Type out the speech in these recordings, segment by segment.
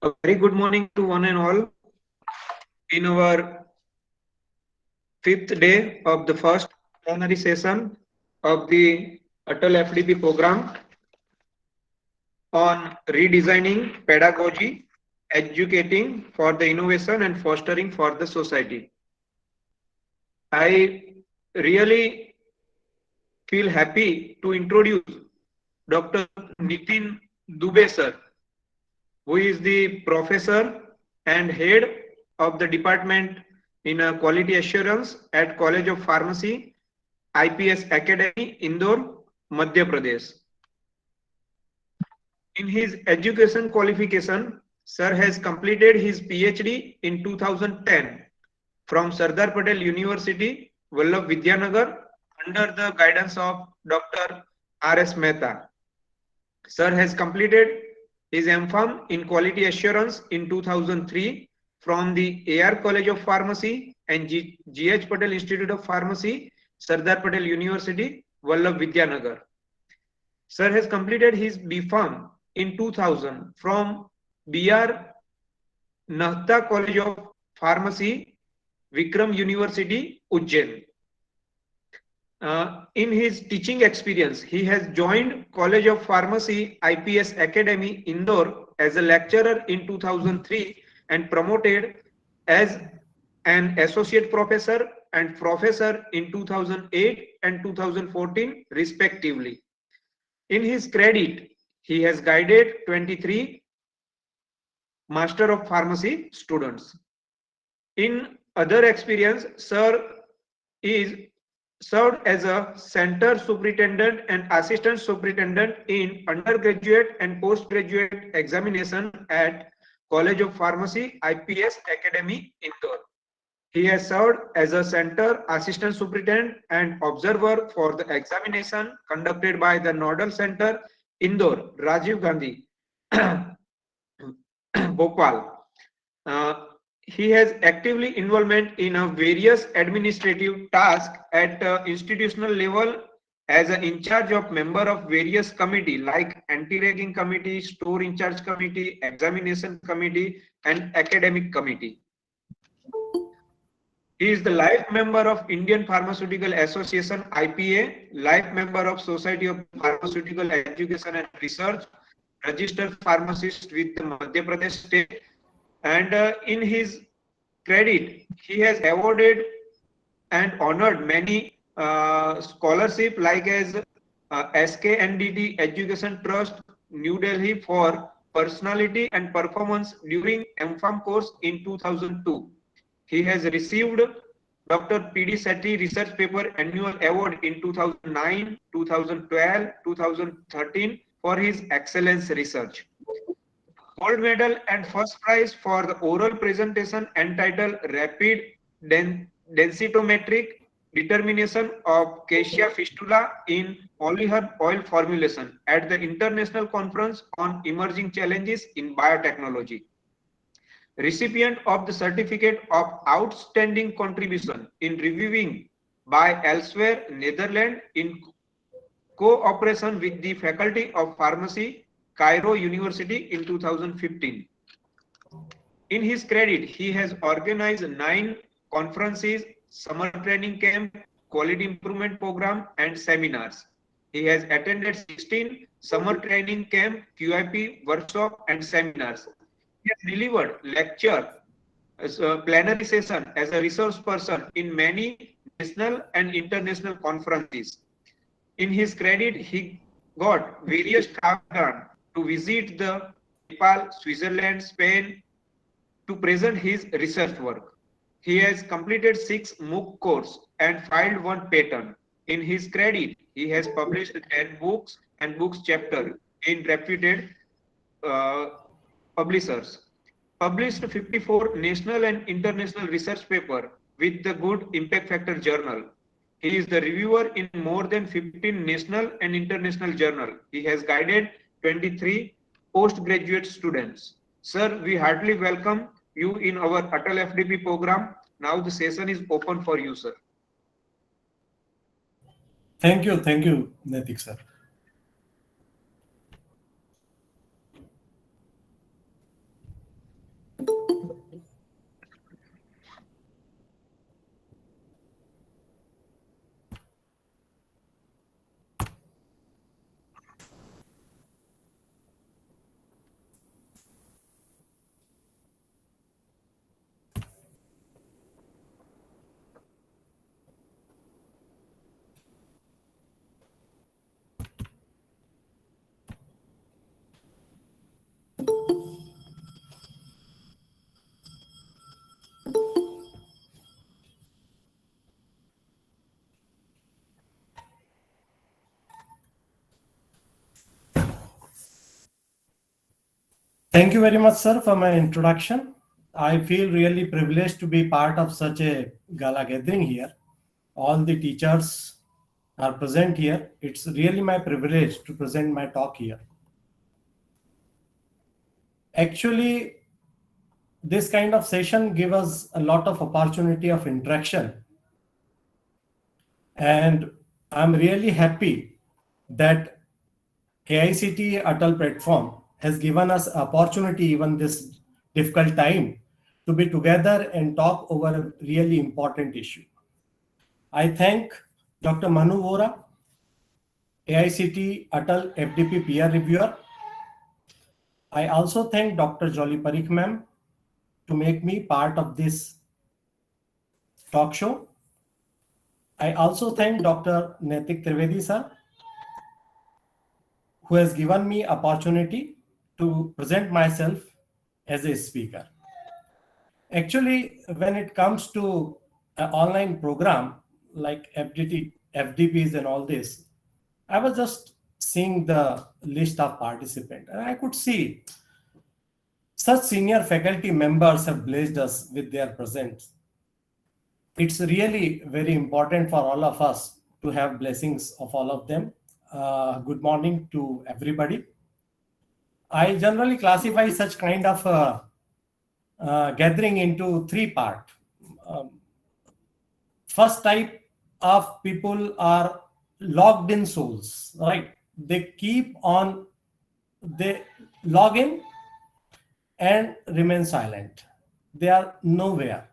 A very good morning to one and all in our fifth day of the first plenary session of the Atal FDP program on redesigning pedagogy, educating for the innovation and fostering for the society. I really feel happy to introduce Dr. Nitin Dubey sir, who is the professor and head of the department in quality assurance at College of Pharmacy, IPS Academy, Indore, Madhya Pradesh. In his education qualification, sir has completed his PhD in 2010 from Sardar Patel University, Vallabh Vidyanagar, under the guidance of Dr. R.S. Mehta. Sir has completed his M.Pharm in Quality Assurance in 2003 from the AR College of Pharmacy and G.H. Patel Institute of Pharmacy, Sardar Patel University, Vallabh Vidyanagar. Sir has completed his B.Pharm in 2000 from B.R. Nahta College of Pharmacy, Vikram University, Ujjain. In his teaching experience, he has joined College of Pharmacy IPS Academy, Indore as a lecturer in 2003 and promoted as an associate professor and professor in 2008 and 2014 respectively. In his credit, he has guided 23 Master of Pharmacy students. In other experience, Sir is served as a center superintendent and assistant superintendent in undergraduate and postgraduate examination at College of Pharmacy IPS Academy, Indore. He has served as a center assistant superintendent and observer for the examination conducted by the Nodal Center, Indore, Rajiv Gandhi, Bhopal. He has actively involvement in various administrative tasks at institutional level as an in charge of member of various committee like anti-ragging committee, store in charge committee, examination committee, and academic committee. He is the life member of Indian Pharmaceutical Association IPA, life member of Society of Pharmaceutical Education and Research, registered pharmacist with the Madhya Pradesh state, and in his credit, he has awarded and honored many scholarship like as SKNDT Education Trust, New Delhi for personality and performance during M.Pharm course in 2002. He has received Dr. P.D. Sethi Research Paper Annual Award in 2009, 2012, 2013 for his excellence research. Gold medal and first prize for the oral presentation entitled Rapid Densitometric Determination of Cassia Fistula in Polyherb Oil Formulation at the International Conference on Emerging Challenges in Biotechnology. Recipient of the Certificate of Outstanding Contribution in Reviewing by Elsewhere, Netherlands in cooperation with the Faculty of Pharmacy, Cairo University in 2015. In his credit, he has organized 9 conferences, summer training camp, quality improvement program, and seminars. He has attended 16 summer training camp, QIP, workshop, and seminars. He has delivered lecture, as a plenary session as a resource person in many national and international conferences. In his credit, he got various staff grants to visit the Nepal, Switzerland, Spain to present his research work. He has completed 6 MOOC courses and filed 1 patent. In his credit, he has published 10 books and books chapter in reputed uh, publishers. Published 54 national and international research paper with the Good Impact Factor Journal. He is the reviewer in more than 15 national and international journals. He has guided 23 postgraduate students. Sir, we heartily welcome you in our Atal FDP program. Now the session is open for you, sir. Thank you, Naitik sir. Thank you very much, sir, for my introduction. I feel really privileged to be part of such a gala gathering here. All the teachers are present here. It's really my privilege to present my talk here. Actually, this kind of session gives us a lot of opportunity of interaction, and I'm really happy that AICT Atal platform has given us opportunity even this difficult time to be together and talk over a really important issue. I thank Dr. Manu Vora, AICT Atal FDP peer reviewer. I also thank Dr. Jolly Parikh ma'am to make me part of this talk show. I also thank Dr. Naitik Trivedi sir, who has given me opportunity to present myself as a speaker. Actually, when it comes to an online program like FDPs and all this, I was just seeing the list of participants and I could see such senior faculty members have blessed us with their presence. It's really very important for all of us to have blessings of all of them. Good morning to everybody. I generally classify such kind of gathering into three parts. First type of people are logged in souls, right? They keep on, they log in and remain silent. They are nowhere.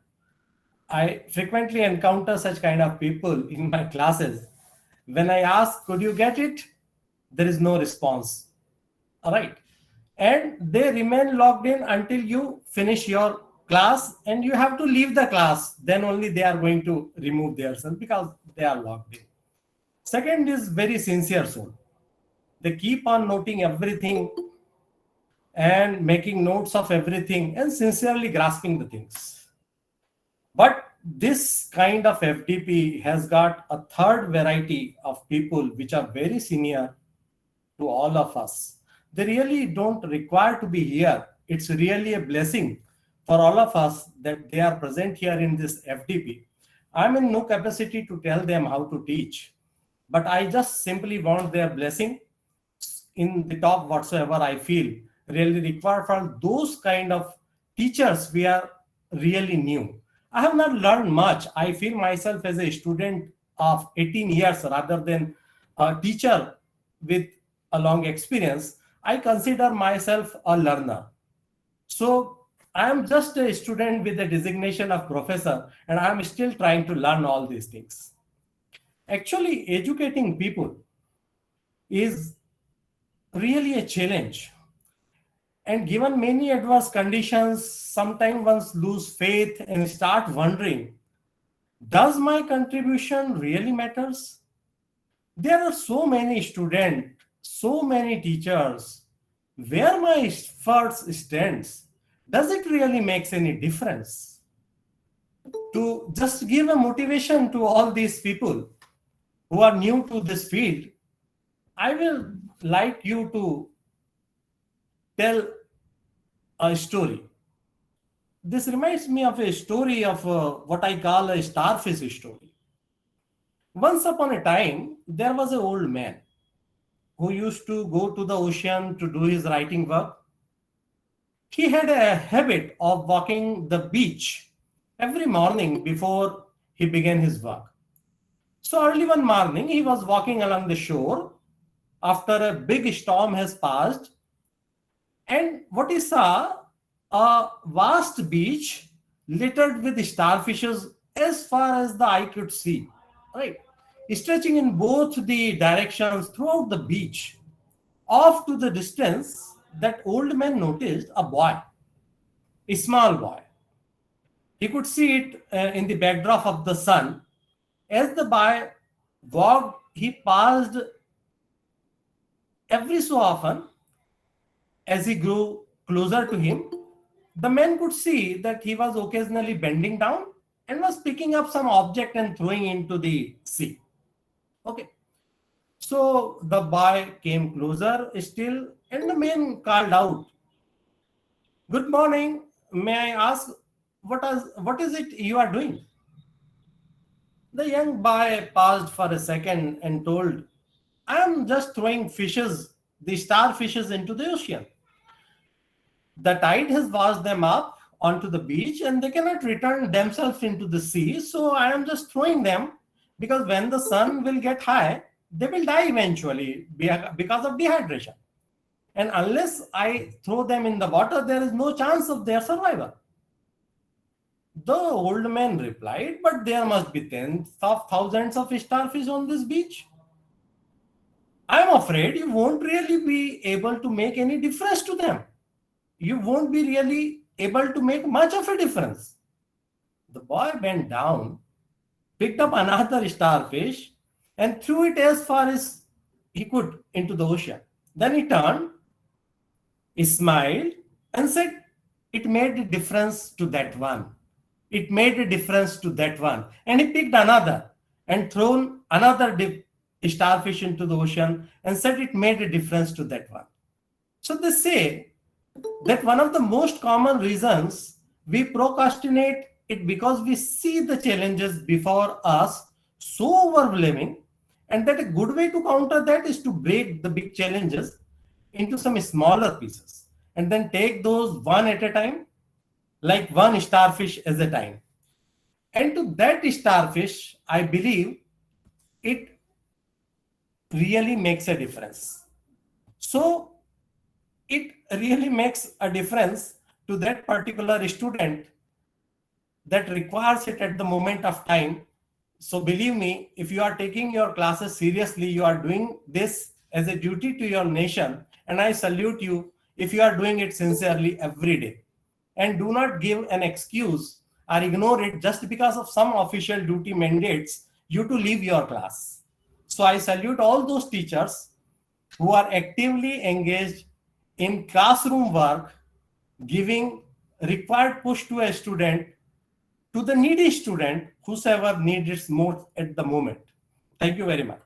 I frequently encounter such kind of people in my classes. When I ask, could you get it? There is no response. All right. And they remain logged in until you finish your class and you have to leave the class. Then only they are going to remove themselves because they are logged in. Second is very sincere soul. They keep on noting everything and making notes of everything and sincerely grasping the things. But this kind of FDP has got a third variety of people which are very senior to all of us. They really don't require to be here. It's really a blessing for all of us that they are present here in this FDP. I'm in no capacity to tell them how to teach, but I just simply want their blessing in the talk whatsoever I feel really required for those kind of teachers we are really new. I have not learned much. I feel myself as a student of 18 years rather than a teacher with a long experience. I consider myself a learner. So I am just a student with the designation of professor, and I am still trying to learn all these things. Actually, educating people is really a challenge. And given many adverse conditions, sometimes one lose faith and start wondering, does my contribution really matters? There are so many students, so many teachers. Where my efforts stands, does it really makes any difference? To just give a motivation to all these people who are new to this field, I will like you to tell a story. This reminds me of a story of what I call a starfish story. Once upon a time, there was an old man who used to go to the ocean to do his writing work. He had a habit of walking the beach every morning before he began his work. So early one morning, he was walking along the shore after a big storm has passed, and what he saw, a vast beach littered with starfishes as far as the eye could see, right? Stretching in both the directions throughout the beach. Off to the distance, that old man noticed a boy, a small boy. He could see it in the backdrop of the sun. As the boy walked, he paused every so often. As he grew closer to him, the man could see that he was occasionally bending down and was picking up some object and throwing into the sea. Okay. So the boy came closer still, and the man called out, Good morning. May I ask what is it you are doing? The young boy paused for a second and told, I am just throwing fishes, the starfishes, into the ocean. The tide has washed them up onto the beach and they cannot return themselves into the sea. So I am just throwing them because when the sun will get high, they will die eventually because of dehydration. And unless I throw them in the water, there is no chance of their survival. The old man replied, but there must be tens of thousands of starfish on this beach. I'm afraid you won't really be able to make any difference to them. You won't be really able to make much of a difference. The boy bent down, picked up another starfish, and threw it as far as he could into the ocean. Then he turned, he smiled, and said, it made a difference to that one. It made a difference to that one. And he picked another and thrown another starfish into the ocean and said it made a difference to that one. So they say that one of the most common reasons we procrastinate it because we see the challenges before us so overwhelming, and that a good way to counter that is to break the big challenges into some smaller pieces and then take those one at a time, like one starfish at a time. And to that starfish, I believe it really makes a difference. So it really makes a difference to that particular student that requires it at the moment of time. So believe me, if you are taking your classes seriously, you are doing this as a duty to your nation, and I salute you if you are doing it sincerely every day. And do not give an excuse or ignore it just because of some official duty mandates you to leave your class. So I salute all those teachers who are actively engaged in classroom work, giving required push to a student, to the needy student, whosoever needs it most at the moment. Thank you very much.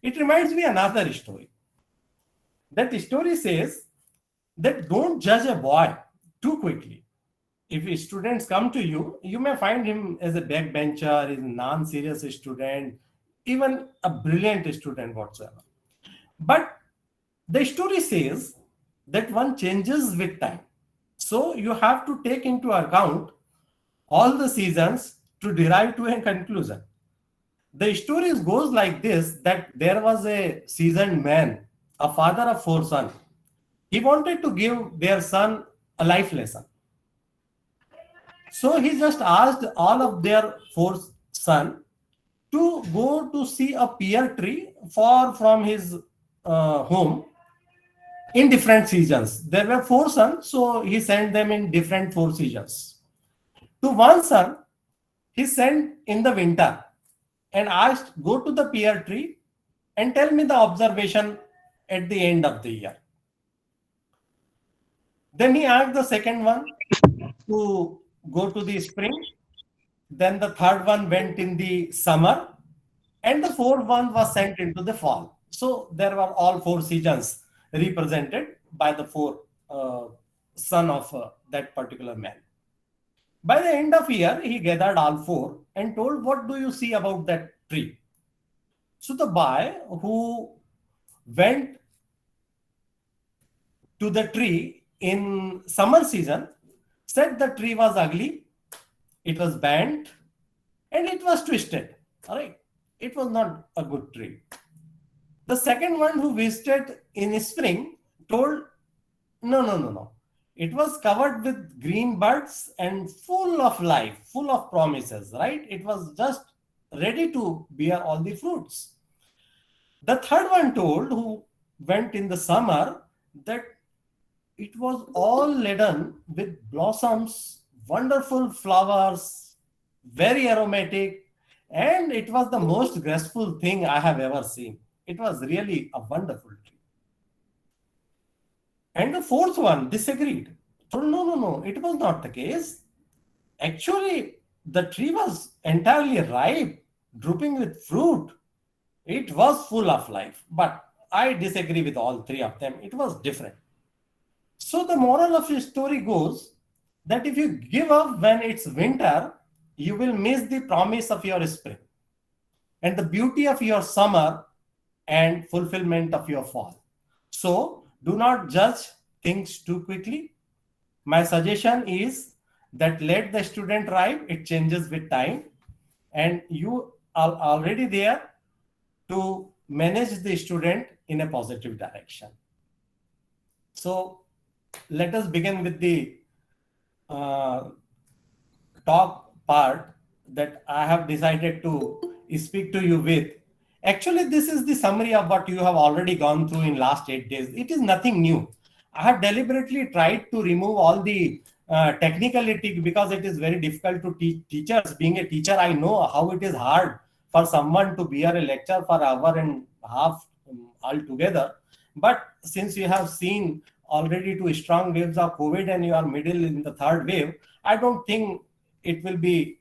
It reminds me another story. That story says that don't judge a boy too quickly. If students come to you, you may find him as a backbencher, is a non-serious student, even a brilliant student whatsoever. But the story says that one changes with time. So you have to take into account all the seasons to derive to a conclusion. The story goes like this, that there was a seasoned man, a father of 4 sons. He wanted to give their son a life lesson. So he just asked all of their 4 sons to go to see a pear tree far from his home in different seasons. There were 4 sons, so he sent them in different 4 seasons. To one son, he sent in the winter and asked, go to the pear tree and tell me the observation at the end of the year. Then he asked the second one to go to the spring. Then the third one went in the summer. And the fourth one was sent into the fall. So there were all 4 seasons represented by the 4 sons of that particular man. By the end of year, he gathered all 4 and told, what do you see about that tree? So the boy who went to the tree in summer season said the tree was ugly, it was bent, and it was twisted. All right. It was not a good tree. The second one who visited in spring told, no. It was covered with green buds and full of life, full of promises, right? It was just ready to bear all the fruits. The third one told, who went in the summer, that it was all laden with blossoms, wonderful flowers, very aromatic, and it was the most graceful thing I have ever seen. It was really a wonderful tree. And the fourth one disagreed. Told, no, it was not the case. Actually, the tree was entirely ripe, drooping with fruit. It was full of life. But I disagree with all 3 of them. It was different. So the moral of the story goes that if you give up when it's winter, you will miss the promise of your spring and the beauty of your summer and fulfillment of your fall. So do not judge things too quickly. My suggestion is that let the student arrive, it changes with time, and you are already there to manage the student in a positive direction. So let us begin with the uh, talk part that I have decided to speak to you with. Actually, this is the summary of what you have already gone through in last 8 days. It is nothing new. I have deliberately tried to remove all the technicality because it is very difficult to teach teachers. Being a teacher, I know how it is hard for someone to bear a lecture for an hour and a half altogether. But since you have seen already two strong waves of COVID and you are middle in the third wave, I don't think it will be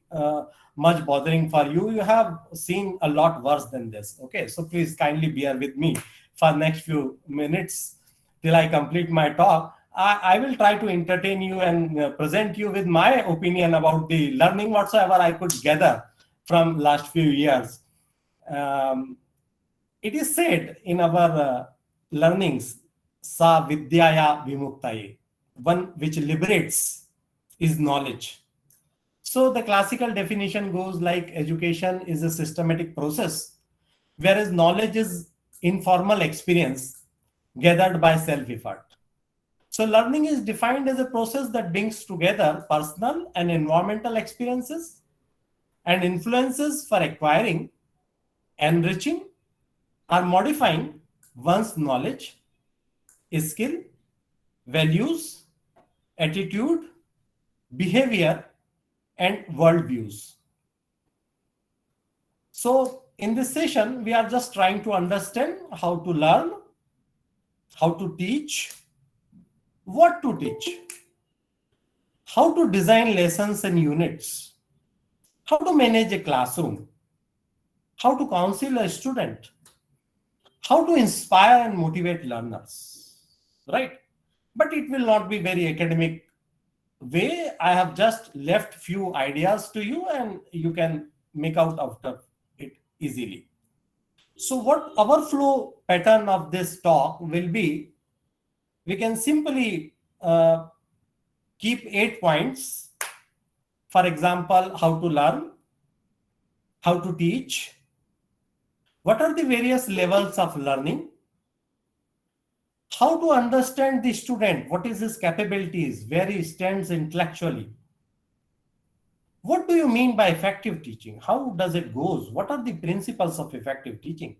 much bothering for you. You have seen a lot worse than this. Okay, so please kindly bear with me for next few minutes till I complete my talk. I will try to entertain you and present you with my opinion about the learning whatsoever I could gather from last few years. Um, it is said in our learnings, sa vidyaya vimuktaye, one which liberates is knowledge. So the classical definition goes like education is a systematic process, whereas knowledge is informal experience gathered by self-effort. So learning is defined as a process that brings together personal and environmental experiences and influences for acquiring, enriching, or modifying one's knowledge, skill, values, attitude, behavior, and worldviews. So, in this session, we are just trying to understand how to learn, how to teach, what to teach, how to design lessons and units, how to manage a classroom, how to counsel a student, how to inspire and motivate learners, right? But it will not be very academic way. I have just left few ideas to you and you can make out of it easily. So what our flow pattern of this talk will be, we can simply keep 8 points. For example, how to learn, how to teach, what are the various levels of learning, how to understand the student, what is his capabilities, where he stands intellectually. What do you mean by effective teaching? How does it goes? What are the principles of effective teaching?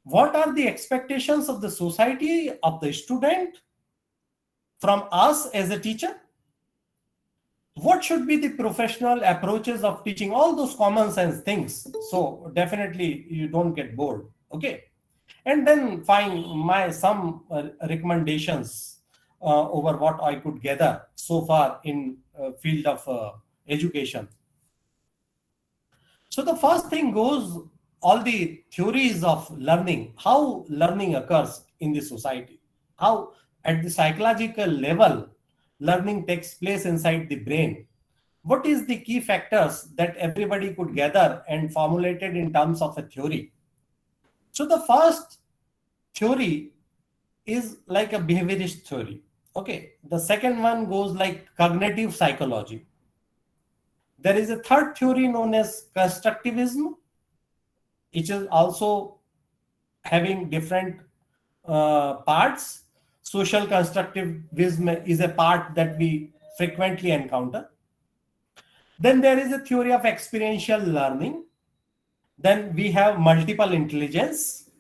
What are the expectations of the society, of the student, from us as a teacher? What should be the professional approaches of teaching? All those common sense things. So definitely you don't get bored. Okay. And then find my some recommendations over what I could gather so far in field of education. So the first thing goes all the theories of learning, how learning occurs in the society, how at the psychological level learning takes place inside the brain. What is the key factors that everybody could gather and formulated in terms of a theory? So the first theory is like a behaviorist theory. Okay. The second one goes like cognitive psychology. There is a third theory known as constructivism, which is also having different parts. Social constructivism is a part that we frequently encounter. Then there is a theory of experiential learning. Then we have multiple intelligence.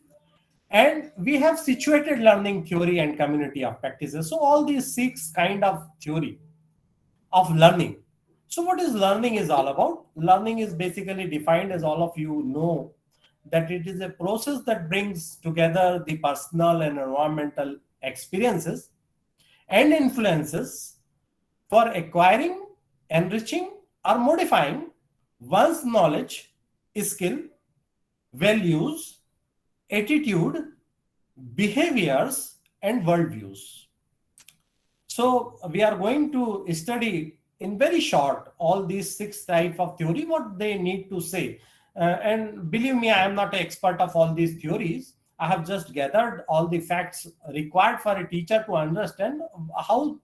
And we have situated learning theory and community of practices. So all these 6 kind of theory of learning. So what is learning is all about? Learning is basically defined, as all of you know, that it is a process that brings together the personal and environmental experiences and influences for acquiring, enriching, or modifying one's knowledge, skill, values, attitude, behaviors, and worldviews. So we are going to study in very short all these 6 types of theory, what they need to say. And believe me, I am not an expert of all these theories. I have just gathered all the facts required for a teacher to understand how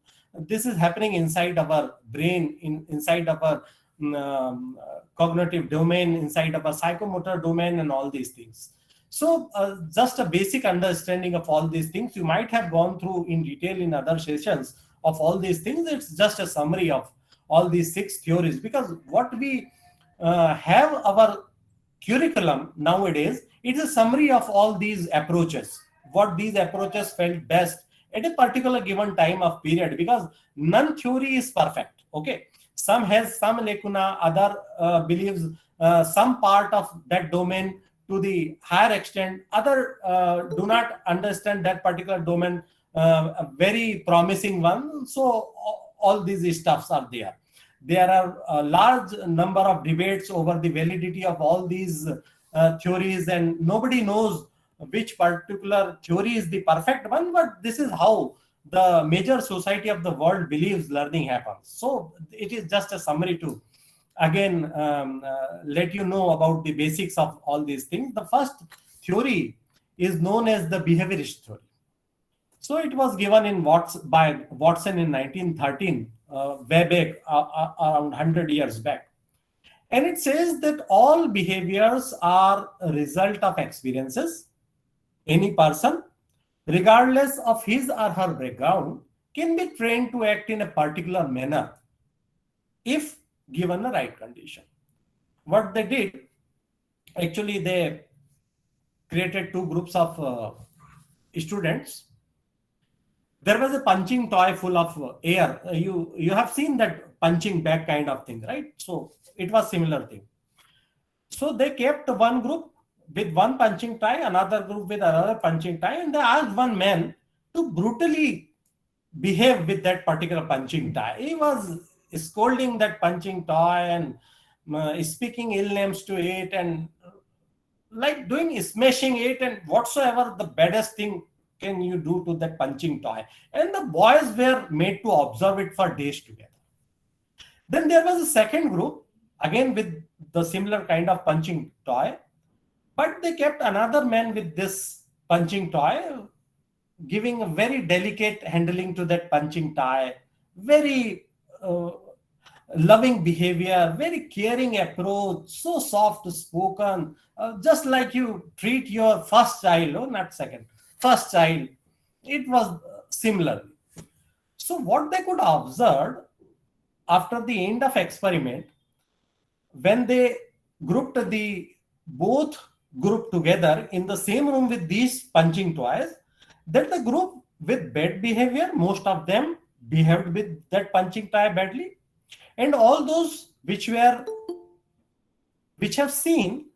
this is happening inside our brain, inside our cognitive domain, inside our psychomotor domain, and all these things. So just a basic understanding of all these things, you might have gone through in detail in other sessions of all these things. It's just a summary of all these 6 theories, because what we have our curriculum nowadays, it's a summary of all these approaches, what these approaches felt best at a particular given time of period, because none theory is perfect. Okay, some has some lacuna, other believes some part of that domain to the higher extent, other do not understand that particular domain, a very promising one. So all these stuffs are there. There are a large number of debates over the validity of all these theories, and nobody knows which particular theory is the perfect one, but this is how the major society of the world believes learning happens. So it is just a summary to again let you know about the basics of all these things. The first theory is known as the behaviorist theory. So it was given in by Watson in 1913, way back, around 100 years back. And it says that all behaviors are a result of experiences. Any person, regardless of his or her background, can be trained to act in a particular manner if given the right condition. What they did, actually, they created 2 groups of students. There was a punching toy full of air. You have seen that punching bag kind of thing, right? So it was similar thing. So they kept one group with one punching toy, another group with another punching toy, and they asked one man to brutally behave with that particular punching toy. He was scolding that punching toy and speaking ill names to it, and like doing smashing it, and whatsoever the baddest thing can you do to that punching toy. And the boys were made to observe it for days together. Then there was a second group, again with the similar kind of punching toy, but they kept another man with this punching toy, giving a very delicate handling to that punching toy, very loving behavior, very caring approach, so soft spoken, just like you treat your first child, or not second, first child. It was similar. So what they could observe after the end of experiment, when they grouped the both group together in the same room with these punching toys, that the group with bad behavior, most of them behaved with that punching toy badly, and all those which have seen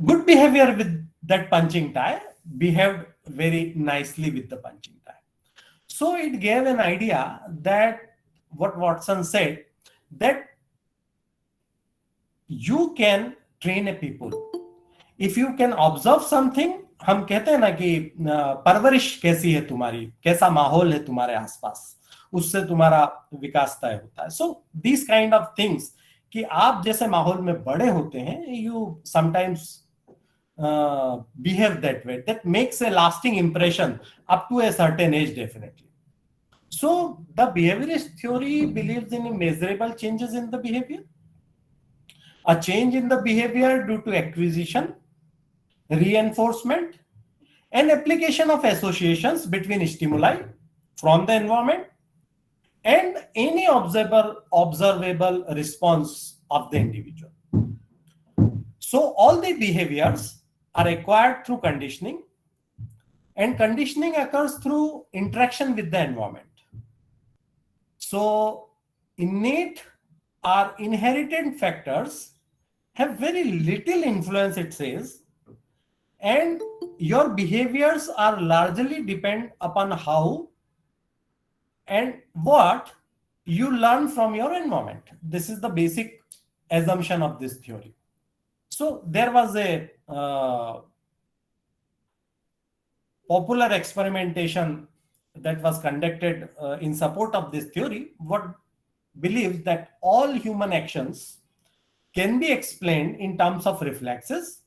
good behavior with that punching toy behaved very nicely with the punching toy. So it gave an idea that what Watson said, that you can train a people if you can observe something. हम कहते हैं ना कि परवरिश कैसी है तुम्हारी, कैसा माहौल है तुम्हारे आसपास, उससे तुम्हारा विकास तय होता है. So this kind of things, कि आप जैसे माहौल में बड़े होते हैं, you sometimes behave that way, that makes a lasting impression up to a certain age, definitely. So the behaviorist theory believes in measurable changes in the behavior, a change in the behavior due to acquisition, reinforcement, and application of associations between stimuli from the environment and any observable response of the individual. So all the behaviors are acquired through conditioning, and conditioning occurs through interaction with the environment. So innate or inherited factors have very little influence, it says, and your behaviors are largely depend upon how and what you learn from your environment. This is the basic assumption of this theory. So there was a popular experimentation that was conducted in support of this theory, what believes that all human actions can be explained in terms of reflexes,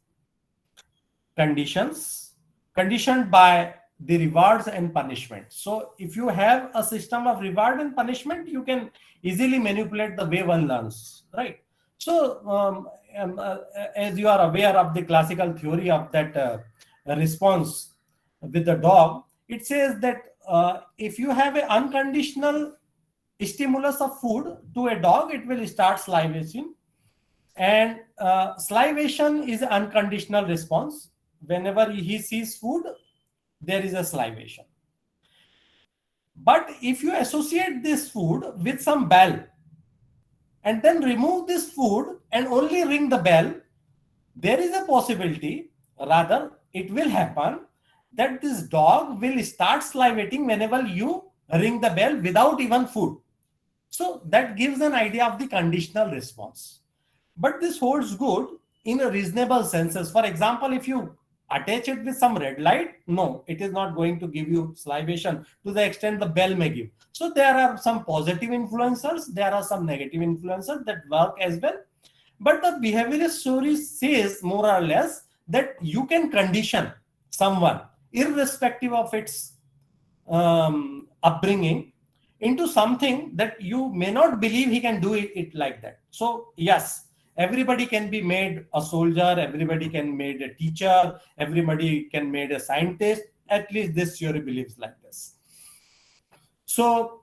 conditioned by the rewards and punishment. So if you have a system of reward and punishment, you can easily manipulate the way one learns, right? So as you are aware of the classical theory of that response with the dog, it says that if you have an unconditional stimulus of food to a dog, it will start salivation. And salivation is an unconditional response. Whenever he sees food, there is a salivation. But if you associate this food with some bell and then remove this food and only ring the bell, there is a possibility, rather it will happen, that this dog will start salivating whenever you ring the bell without even food. So that gives an idea of the conditional response. But this holds good in a reasonable senses. For example, if you attach it with some red light, no, it is not going to give you salivation to the extent the bell may give. So there are some positive influencers, there are some negative influencers that work as well. But the behaviorist theory says more or less that you can condition someone, irrespective of its upbringing, into something that you may not believe he can do it like that. So yes, everybody can be made a soldier, everybody can made a teacher, everybody can made a scientist. At least this theory believes like this. So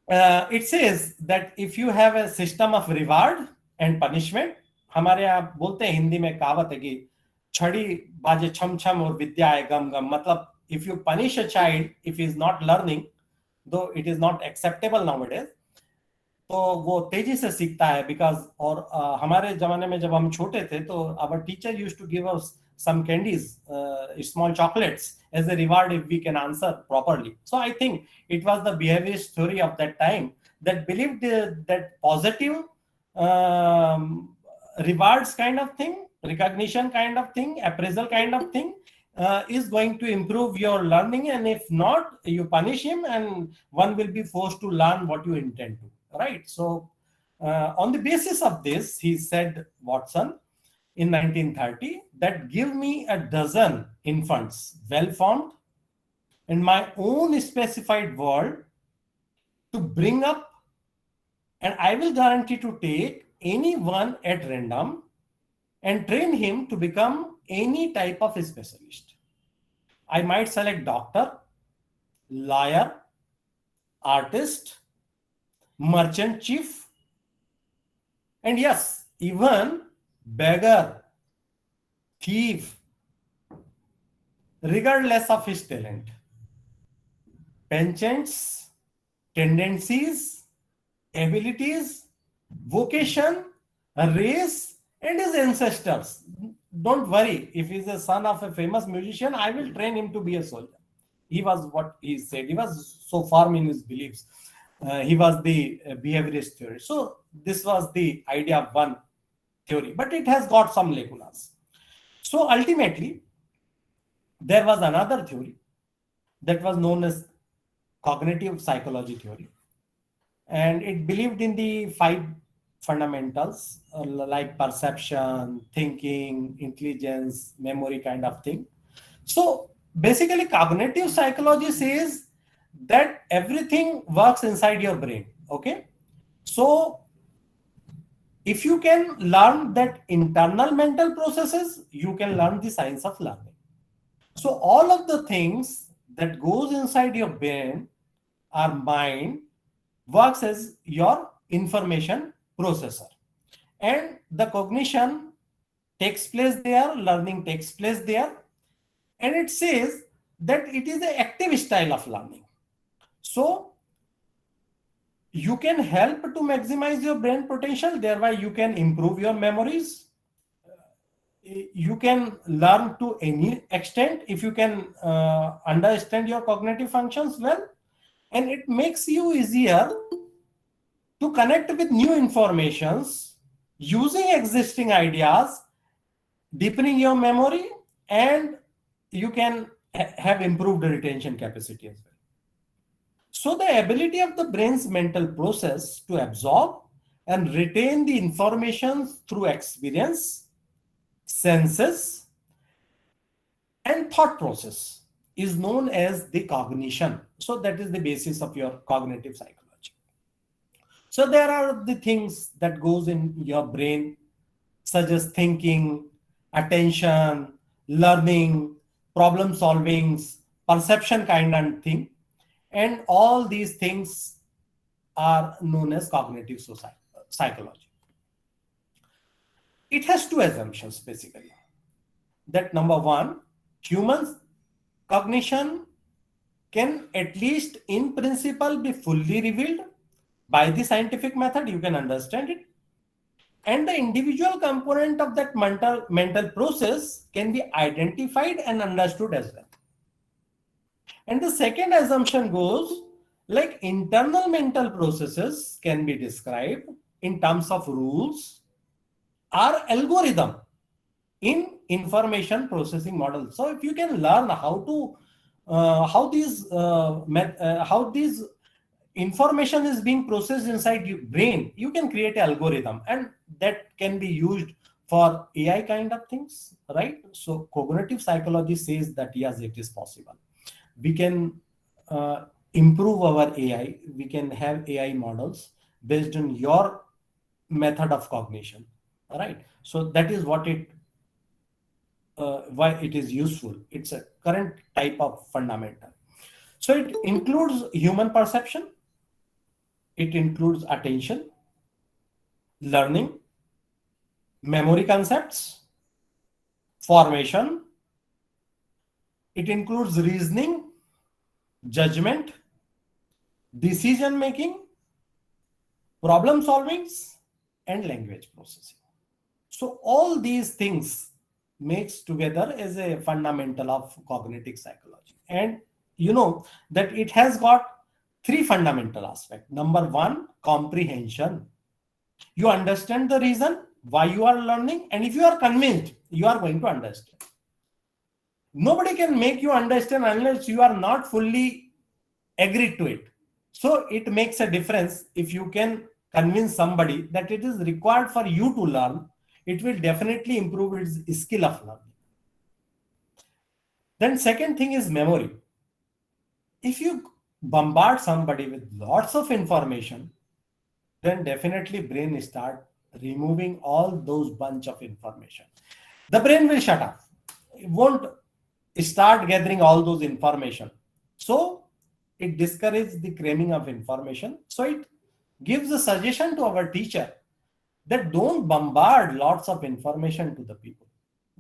it says that if you have a system of reward and punishment, हमारे यहाँ बोलते हैं हिंदी में कहावत है कि छड़ी बाजे छम छम और विद्या है गम गम. मतलब if you punish a child if he is not learning, though it is not acceptable nowadays, तो वो तेजी से सीखता है. बिकॉज और हमारे जमाने में जब हम छोटे थे तो our teacher used to give us some candies, small chocolates as a reward if we can answer properly. So I think it was the behaviorist theory of that time that believed that positive rewards kind of thing, recognition kind of thing, appraisal kind of thing is going to improve your learning, and if not, you punish him and one will be forced to learn what you intend to. Right. So on the basis of this, he said, Watson, in 1930, that give me a dozen infants, well-formed, in my own specified world to bring up, and I will guarantee to take any one at random and train him to become any type of a specialist. I might select doctor, lawyer, artist, merchant chief, and yes, even beggar, thief, regardless of his talent, penchants, tendencies, abilities, vocation, race, and his ancestors. Don't worry, if he's a son of a famous musician, I will train him to be a soldier. He was what he said. He was so firm in his beliefs. He was the behaviorist theory. So this was the idea of one theory, but it has got some lacunas. So ultimately, there was another theory that was known as cognitive psychology theory, and it believed in the 5 fundamentals like perception, thinking, intelligence, memory kind of thing. So basically, cognitive psychology says that everything works inside your brain. Okay, so if you can learn that internal mental processes, you can learn the science of learning. So all of the things that goes inside your brain or mind works as your information processor, and the cognition takes place there, learning takes place there, and it says that it is an active style of learning. So you can help to maximize your brain potential, thereby you can improve your memories. You can learn to any extent if you can understand your cognitive functions well, and it makes you easier to connect with new informations using existing ideas, deepening your memory, and you can have improved retention capacity as well. So the ability of the brain's mental process to absorb and retain the information through experience, senses, and thought process is known as the cognition. So that is the basis of your cognitive psychology. So there are the things that goes in your brain, such as thinking, attention, learning, problem solving, perception kind of thing. And all these things are known as cognitive psychology. It has two assumptions basically. That number one, humans cognition can at least in principle be fully revealed by the scientific method. You can understand it. And the individual component of that mental process can be identified and understood as well. And the second assumption goes like internal mental processes can be described in terms of rules or algorithm in information processing models. So if you can learn how these information is being processed inside your brain, you can create an algorithm, and that can be used for AI kind of things, right? So cognitive psychology says that yes, it is possible. We can improve our AI. We can have AI models based on your method of cognition, right? So that is what why it is useful. It's a current type of fundamental. So it includes human perception, it includes attention, learning, memory concepts, formation, it includes reasoning, judgment, decision making, problem solving, and language processing. So all these things makes together as a fundamental of cognitive psychology. And you know that it has got three fundamental aspects. Number one, comprehension. You understand the reason why you are learning, and if you are convinced, you are going to understand. Nobody can make you understand unless you are not fully agreed to it. So it makes a difference if you can convince somebody that it is required for you to learn. It will definitely improve its skill of learning. Then second thing is memory. If you bombard somebody with lots of information, then definitely brain start removing all those bunch of information. The brain will shut off. It won't start gathering all those information. So it discourages the cramming of information. So it gives a suggestion to our teacher that don't bombard lots of information to the people.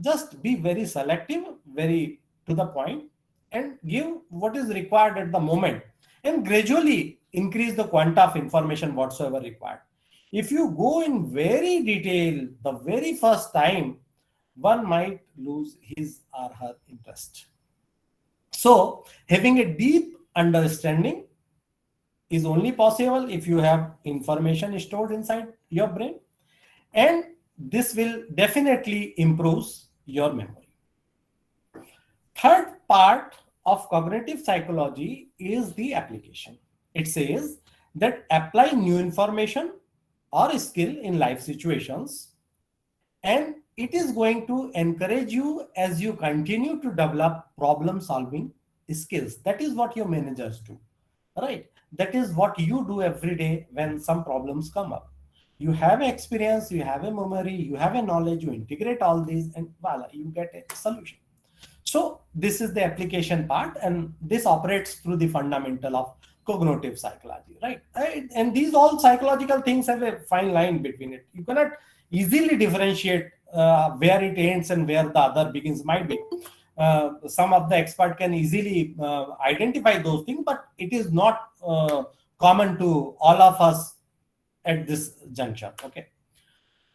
Just be very selective, very to the point, and give what is required at the moment, and gradually increase the quanta of information whatsoever required. If you go in very detail the very first time, one might lose his or her interest. So having a deep understanding is only possible if you have information stored inside your brain, and this will definitely improve your memory. Third part of cognitive psychology is the application. It says that apply new information or skill in life situations, and it is going to encourage you as you continue to develop problem solving skills. That is what your managers do, right? That is what you do every day when some problems come up. You have experience, you have a memory, you have a knowledge, you integrate all these, and voila, you get a solution. So this is the application part, and this operates through the fundamental of cognitive psychology, right? And these all psychological things have a fine line between it. You cannot easily differentiate where it ends and where the other begins. Might be some of the expert can easily identify those things, but it is not common to all of us at this juncture. Okay.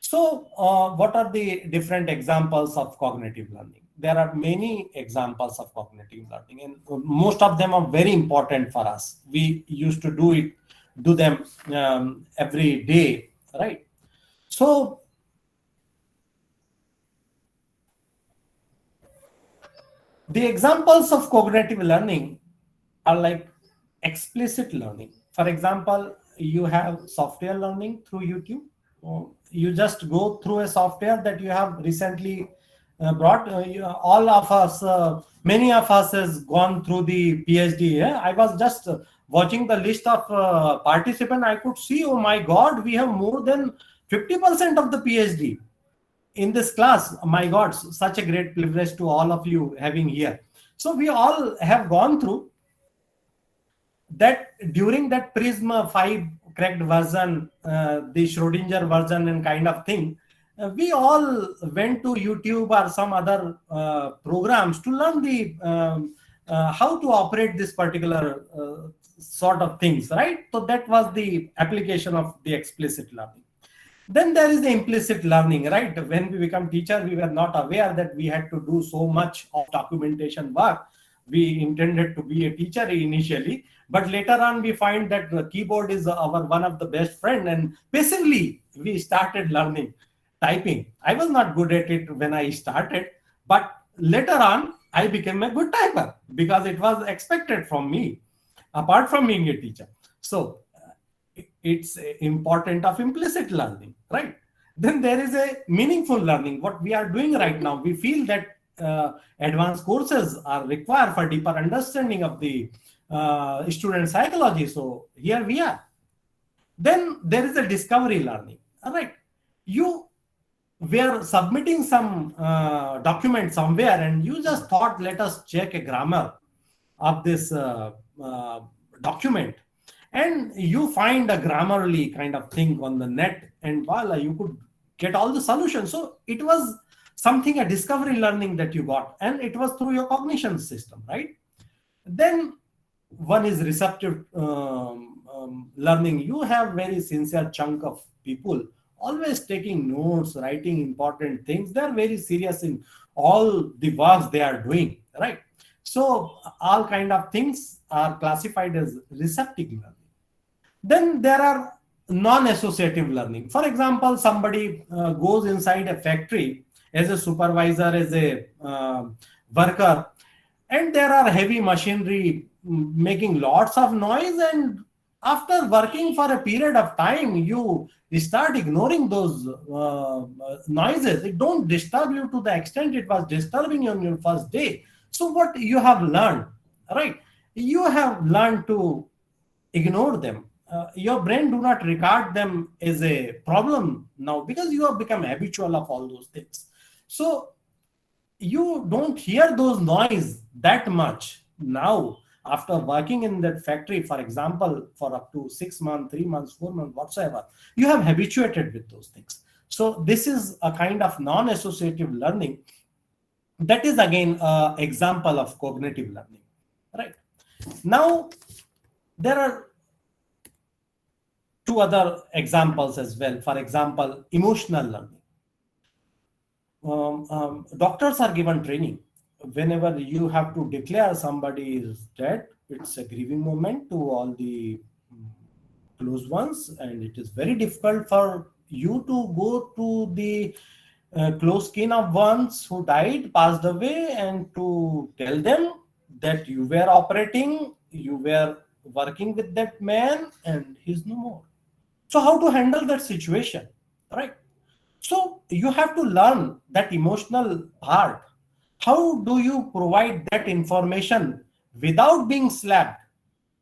So what are the different examples of cognitive learning? There are many examples of cognitive learning, and most of them are very important for us. We used to do them every day, right? So the examples of cognitive learning are like explicit learning. For example, you have software learning through YouTube. You just go through a software that you have recently brought. All of us, many of us has gone through the PhD. Yeah? I was just watching the list of participants. I could see, oh my God, we have more than 50% of the PhD in this class. My God, such a great privilege to all of you having here. So we all have gone through that. During that Prism 5 cracked version, the Schrodinger version and kind of thing, we all went to YouTube or some other programs to learn the how to operate this particular sort of things, right? So that was the application of the explicit learning. Then there is the implicit learning, right? When we become teacher, we were not aware that we had to do so much of documentation work. We intended to be a teacher initially, but later on we find that the keyboard is our one of the best friend, and passively we started learning typing. I was not good at it when I started, but later on I became a good typer because it was expected from me, apart from being a teacher. So it's important of implicit learning, right? Then there is a meaningful learning. What we are doing right now, we feel that advanced courses are required for deeper understanding of the student psychology. So here we are. Then there is a discovery learning. All right, you were submitting some document somewhere, and you just thought, let us check a grammar of this document, and you find a Grammarly kind of thing on the net, and voila, you could get all the solutions. So it was something, a discovery learning that you got, and it was through your cognition system, right? Then one is receptive learning. You have very sincere chunk of people always taking notes, writing important things. They're very serious in all the works they are doing, right? So all kind of things are classified as receptive learning. Then there are non-associative learning. For example, somebody goes inside a factory as a supervisor, as a worker, and there are heavy machinery making lots of noise, and after working for a period of time, you start ignoring those noises. It don't disturb you to the extent it was disturbing you on your first day. So what you have learned, right? You have learned to ignore them. Your brain do not regard them as a problem now because you have become habitual of all those things. So you don't hear those noise that much now after working in that factory, for example, for up to 6 months, 3 months, 4 months, whatsoever. You have habituated with those things. So this is a kind of non-associative learning. That is again an example of cognitive learning, right? Now, there are two other examples as well. For example, emotional learning. Doctors are given training. Whenever you have to declare somebody is dead, it's a grieving moment to all the close ones, and it is very difficult for you to go to the close kin of ones who died, passed away, and to tell them that you were operating, you were working with that man, and he's no more. So how to handle that situation, right? So you have to learn that emotional part. How do you provide that information without being slapped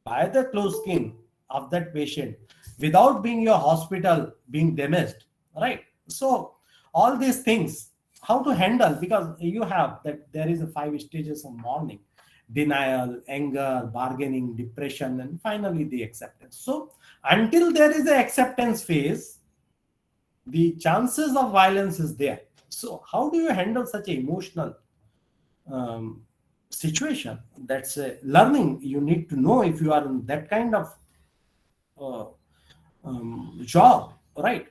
by the close kin of that patient, without being your hospital being damaged, right? So all these things, how to handle, because you have that there is a 5 stages of mourning: denial, anger, bargaining, depression, and finally the acceptance. So until there is an acceptance phase, the chances of violence is there. So how do you handle such an emotional situation? That's a learning you need to know if you are in that kind of job, right?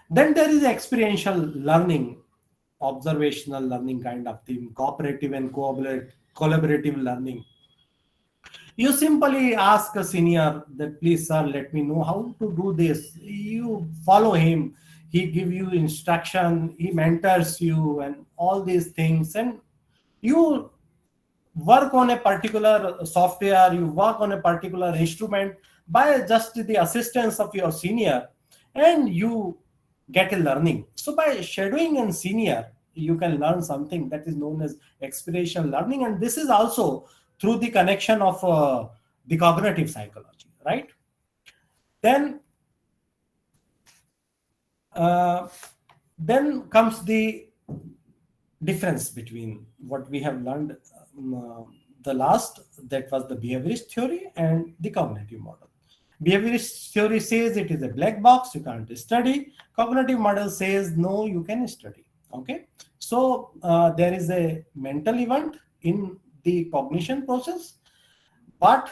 Then there is experiential learning, observational learning kind of thing, cooperative and collaborative learning. You simply ask a senior that, please sir, let me know how to do this. You follow him, he give you instruction, he mentors you and all these things, and you work on a particular software, you work on a particular instrument by just the assistance of your senior, and you get a learning. So by shadowing and senior, you can learn something that is known as experiential learning, and this is also through the connection of the cognitive psychology, right? Then uh, then comes the difference between what we have learned the last, that was the behaviorist theory, and the cognitive model. Behaviorist theory says it is a black box, you can't study. Cognitive model says no, you can study. Okay, so there is a mental event in the cognition process, but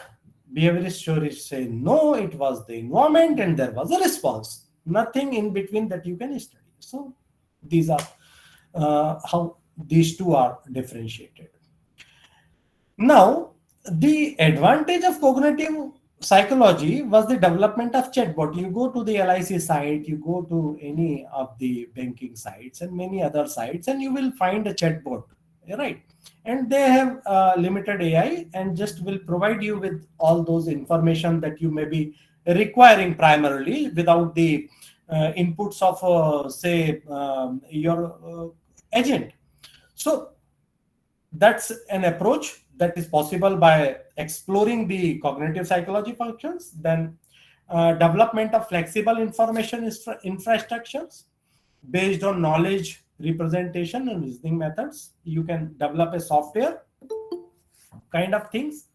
behaviorist theories say no, it was the environment and there was a response, nothing in between that you can study. So these are how these two are differentiated. Now, the advantage of cognitive psychology was the development of chatbot. You go to the LIC site, you go to any of the banking sites and many other sites, and you will find a chatbot, right? And they have limited AI and just will provide you with all those information that you may be requiring primarily without the inputs of, say, your agent. So that's an approach that is possible by exploring the cognitive psychology functions. Then development of flexible information infrastructures based on knowledge representation and reasoning methods. You can develop a software kind of things,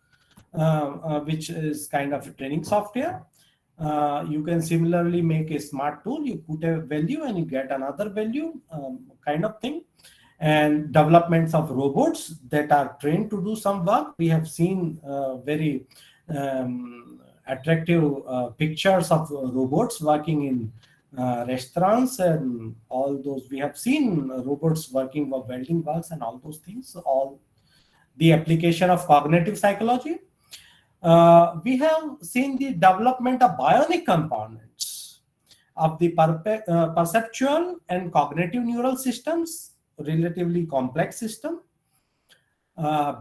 which is kind of a training software. You can similarly make a smart tool. You put a value and you get another value, kind of thing. And developments of robots that are trained to do some work. We have seen very attractive pictures of robots working in restaurants and all those. We have seen robots working for welding works and all those things. So all the application of cognitive psychology. We have seen the development of bionic components of the perceptual and cognitive neural systems, relatively complex system,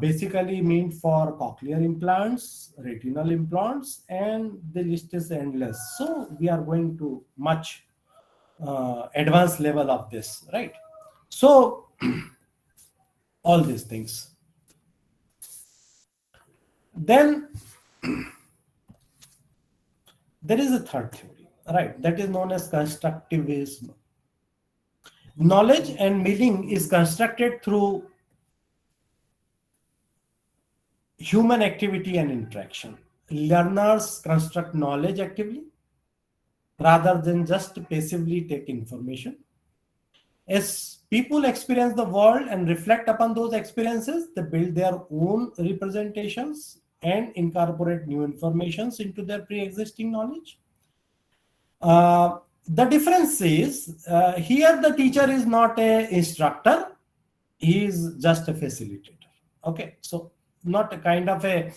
basically meant for cochlear implants, retinal implants, and the list is endless. So we are going to much advanced level of this, right? So all these things. Then there is a third theory, right? That is known as constructivism. Knowledge and meaning is constructed through human activity and interaction. Learners construct knowledge actively rather than just passively take information. As people experience the world and reflect upon those experiences, they build their own representations and incorporate new informations into their pre-existing knowledge. The difference is here the teacher is not an instructor, he is just a facilitator. Okay, so not a kind of a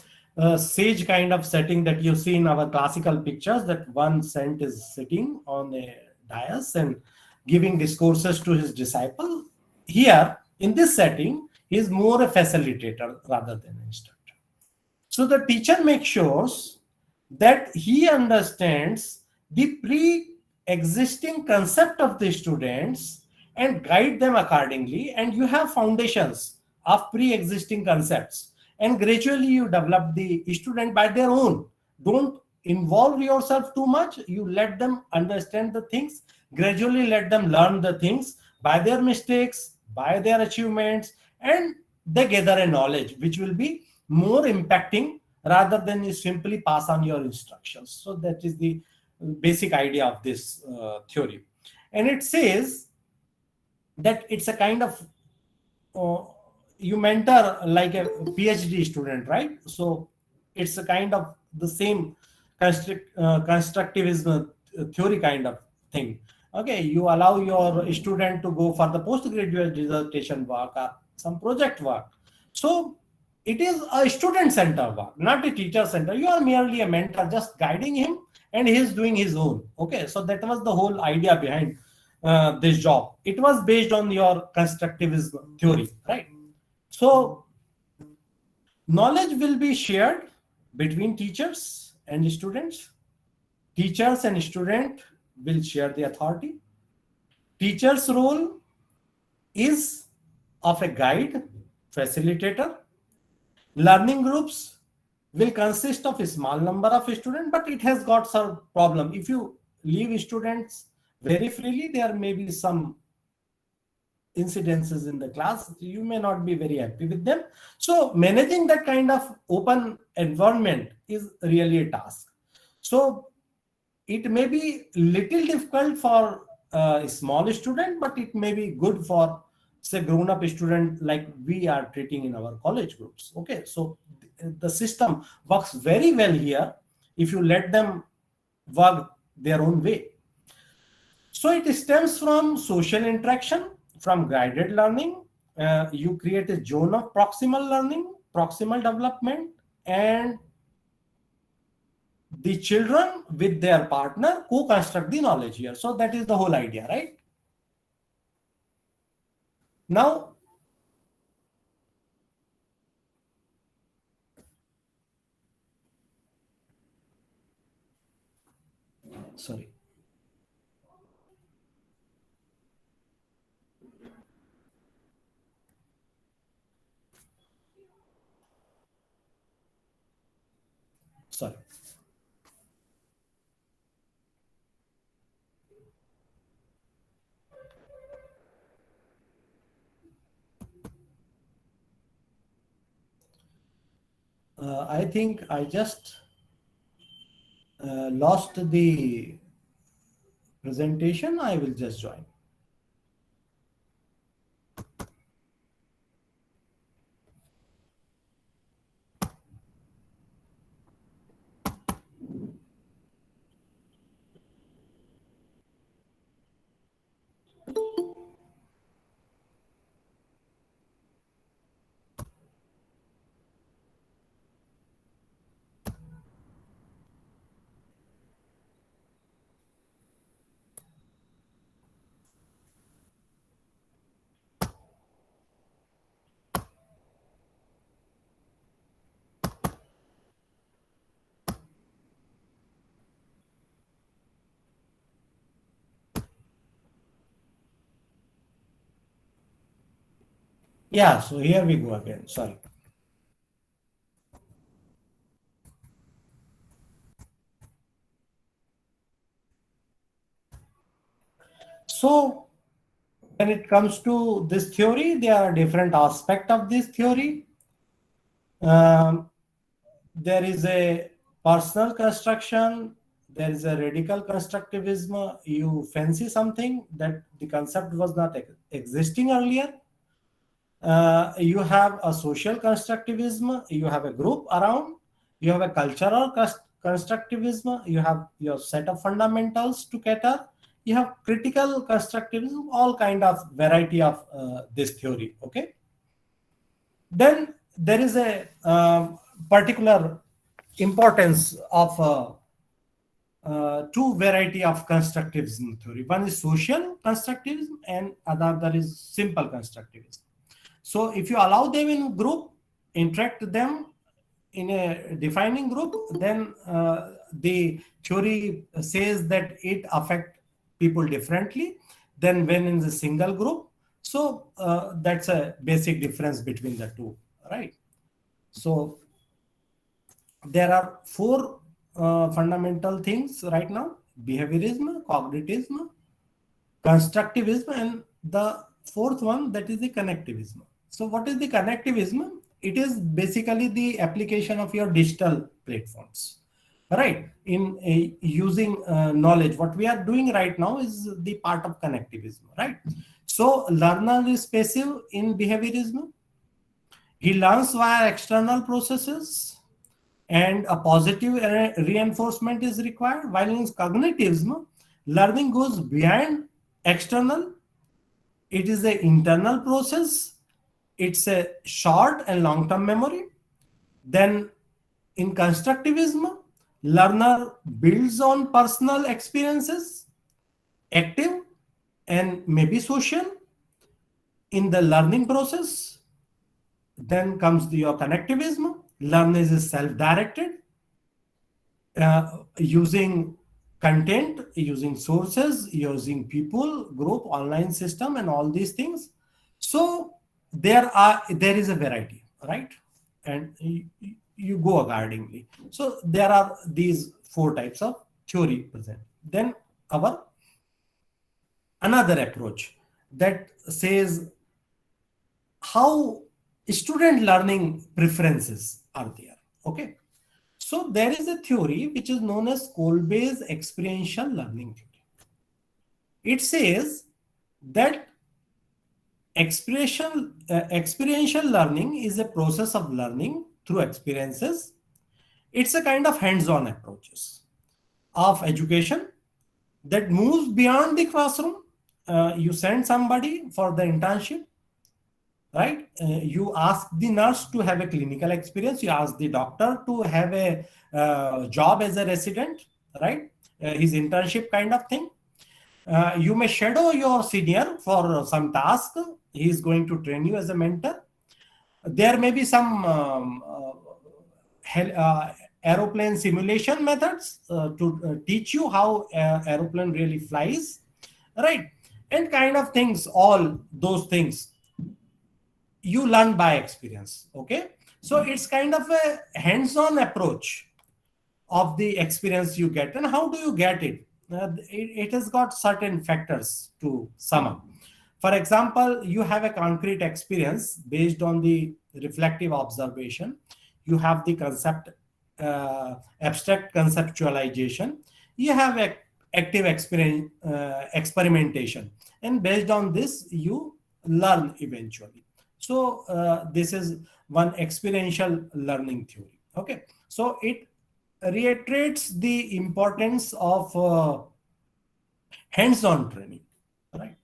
sage kind of setting that you see in our classical pictures, that one saint is sitting on a dais and giving discourses to his disciple. Here in this setting, he is more a facilitator rather than an instructor. So the teacher makes sure that he understands the pre-existing concept of the students and guide them accordingly. And you have foundations of pre-existing concepts, and gradually you develop the student by their own. Don't involve yourself too much. You let them understand the things, gradually let them learn the things by their mistakes, by their achievements, and they gather a knowledge which will be more impacting rather than you simply pass on your instructions. So that is the basic idea of this theory. And it says that it's a kind of you mentor like a PhD student, right? So it's a kind of the same constructivism theory kind of thing. Okay, you allow your student to go for the postgraduate dissertation work or some project work. So it is a student-centered work, not a teacher-centered. You are merely a mentor, just guiding him, and he is doing his own. Okay, so that was the whole idea behind this job. It was based on your constructivism theory, right? So Knowledge will be shared between teachers and students. Teachers and student will share the authority. Teacher's role is of a guide, facilitator. Learning groups will consist of a small number of students, but it has got some problem. If you leave students very freely, there may be some incidences in the class. You may not be very happy with them. So managing that kind of open environment is really a task. So it may be little difficult for a small student, but it may be good for say grown-up student like we are treating in our college groups. Okay, so the system works very well here if you let them work their own way. So it stems from social interaction, from guided learning. You create a zone of proximal learning, proximal development, and the children with their partner co-construct the knowledge here. So that is the whole idea, right? Now, sorry. Sorry. I think I just lost the presentation. I will just join. Yeah, so here we go again. Sorry. So when it comes to this theory, there are different aspects of this theory. There is a personal construction, there is a radical constructivism. You fancy something that the concept was not existing earlier. You have a social constructivism, you have a group around, you have a cultural constructivism, you have your set of fundamentals to cater, you have critical constructivism, all kind of variety of this theory. Okay, then there is a particular importance of two variety of constructivism theory. One is social constructivism and other is simple constructivism. So if you allow them in group, interact them in a defining group, then the theory says that it affects people differently than when in the single group. So that's a basic difference between the two, right? So there are four fundamental things right now: behaviorism, cognitivism, constructivism, and the fourth one, that is the connectivism. So what is the connectivism? It is basically the application of your digital platforms, right? In using knowledge. What we are doing right now is the part of connectivism, right? So learner is passive in behaviorism. He learns via external processes and a positive reinforcement is required. While in cognitivism, learning goes beyond external. It is an internal process. It's a short and long-term memory. Then in constructivism, learner builds on personal experiences, active and maybe social in the learning process. Then comes your connectivism. Learning is self-directed, using content, using sources, using people, group, online system, and all these things. So there is a variety, right? And you go accordingly. So there are these four types of theory present. Then our another approach that says how student learning preferences are there. Okay, so there is a theory which is known as Kolbe's experiential learning theory. It says that experiential learning is a process of learning through experiences. It's a kind of hands-on approaches of education that moves beyond the classroom. You send somebody for the internship, right? You ask the nurse to have a clinical experience. You ask the doctor to have a job as a resident, right? His internship kind of thing. You may shadow your senior for some task. He is going to train you as a mentor. There may be some aeroplane simulation methods to teach you how aeroplane really flies, right? And kind of things, all those things you learn by experience. Okay, so it's kind of a hands-on approach of the experience you get. And how do you get it? It has got certain factors to sum up. For example, you have a concrete experience based on the reflective observation. You have the concept, abstract conceptualization. You have a active experimentation, and based on this you learn eventually. So this is one experiential learning theory. Okay, so it reiterates the importance of hands-on training, right?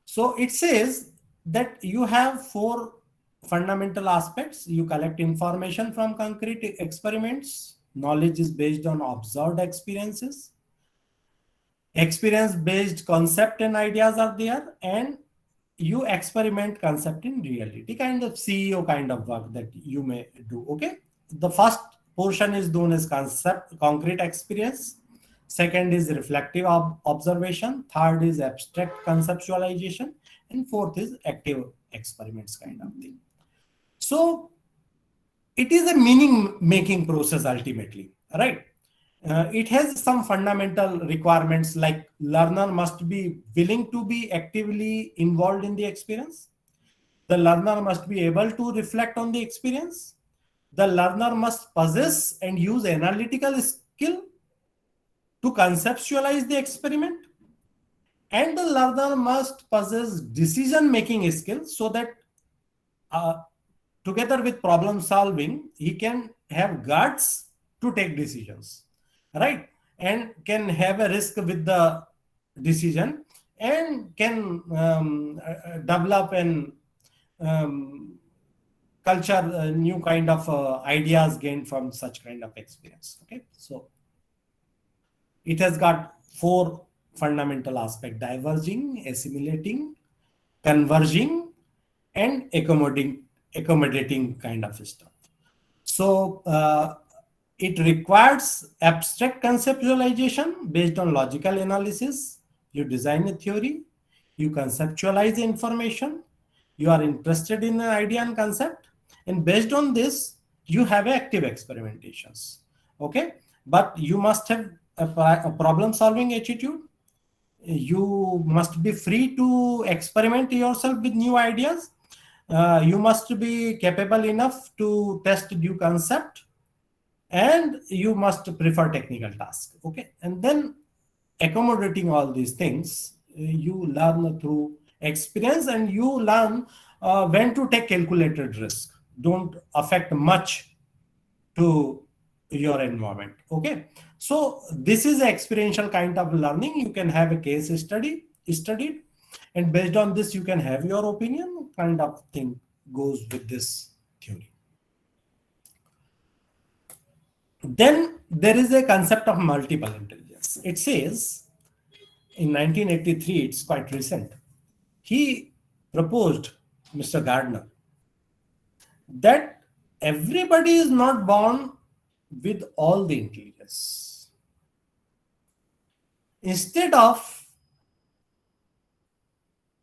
So it says that you have four fundamental aspects. You collect information from concrete experiments. Knowledge is based on observed experiences. Experience-based concept and ideas are there, and you experiment concept in reality, kind of CEO kind of work that you may do. Okay, the first portion is known as concept, concrete experience. Second is reflective observation. Third is abstract conceptualization, and fourth is active experiments kind of thing. So it is a meaning making process ultimately, right? It has some fundamental requirements, like learner must be willing to be actively involved in the experience. The learner must be able to reflect on the experience. The learner must possess and use analytical skill to conceptualize the experiment. And the learner must possess decision-making skills so that together with problem solving, he can have guts to take decisions, right? And can have a risk with the decision, and can develop and culture new kind of ideas gained from such kind of experience. Okay, so it has got four fundamental aspects: diverging, assimilating, converging, and accommodating kind of stuff. So it requires abstract conceptualization based on logical analysis. You design a theory, you conceptualize the information, you are interested in an idea and concept, and based on this, you have active experimentations. Okay, but you must have a problem solving attitude. You must be free to experiment yourself with new ideas. You must be capable enough to test new concept, and you must prefer technical tasks. Okay, and then accommodating all these things, you learn through experience, and you learn when to take calculated risk. Don't affect much to your environment. Okay, so this is an experiential kind of learning. You can have a case studied, and based on this you can have your opinion, kind of thing goes with this theory. Then there is a concept of multiple intelligence. It says in 1983, it's quite recent, he proposed Mr. Gardner, that everybody is not born with all the intelligence. Instead of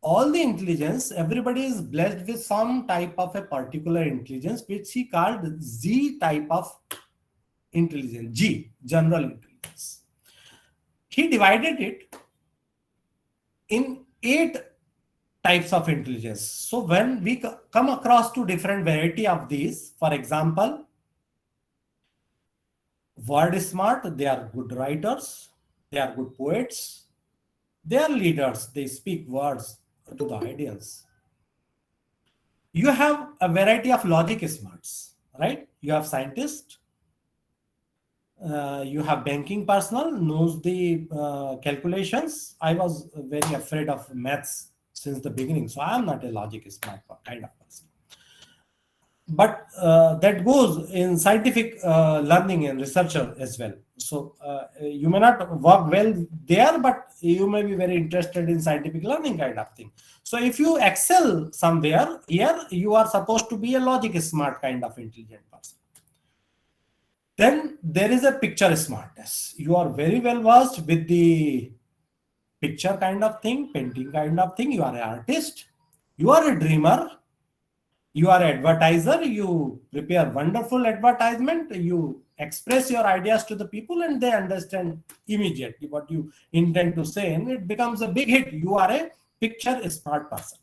all the intelligence, everybody is blessed with some type of a particular intelligence, which he called Z type of intelligence, G, general intelligence. He divided it in 8 types of intelligence. So when we come across to different variety of these, for example, word smart, they are good writers, they are good poets, they are leaders, they speak words to the audience. You have a variety of logic smarts, right? You have scientists, you have banking personnel, knows the calculations. I was very afraid of maths since the beginning, so I am not a logic smart kind of person. But that goes in scientific learning and researcher as well. So you may not work well there, but you may be very interested in scientific learning kind of thing. So if you excel somewhere, here you are supposed to be a logic smart kind of intelligent person. Then there is a picture smartness. You are very well versed with the picture kind of thing, painting kind of thing. You are an artist, you are a dreamer, you are an advertiser, you prepare wonderful advertisement, you express your ideas to the people and they understand immediately what you intend to say and it becomes a big hit. You are a picture smart person.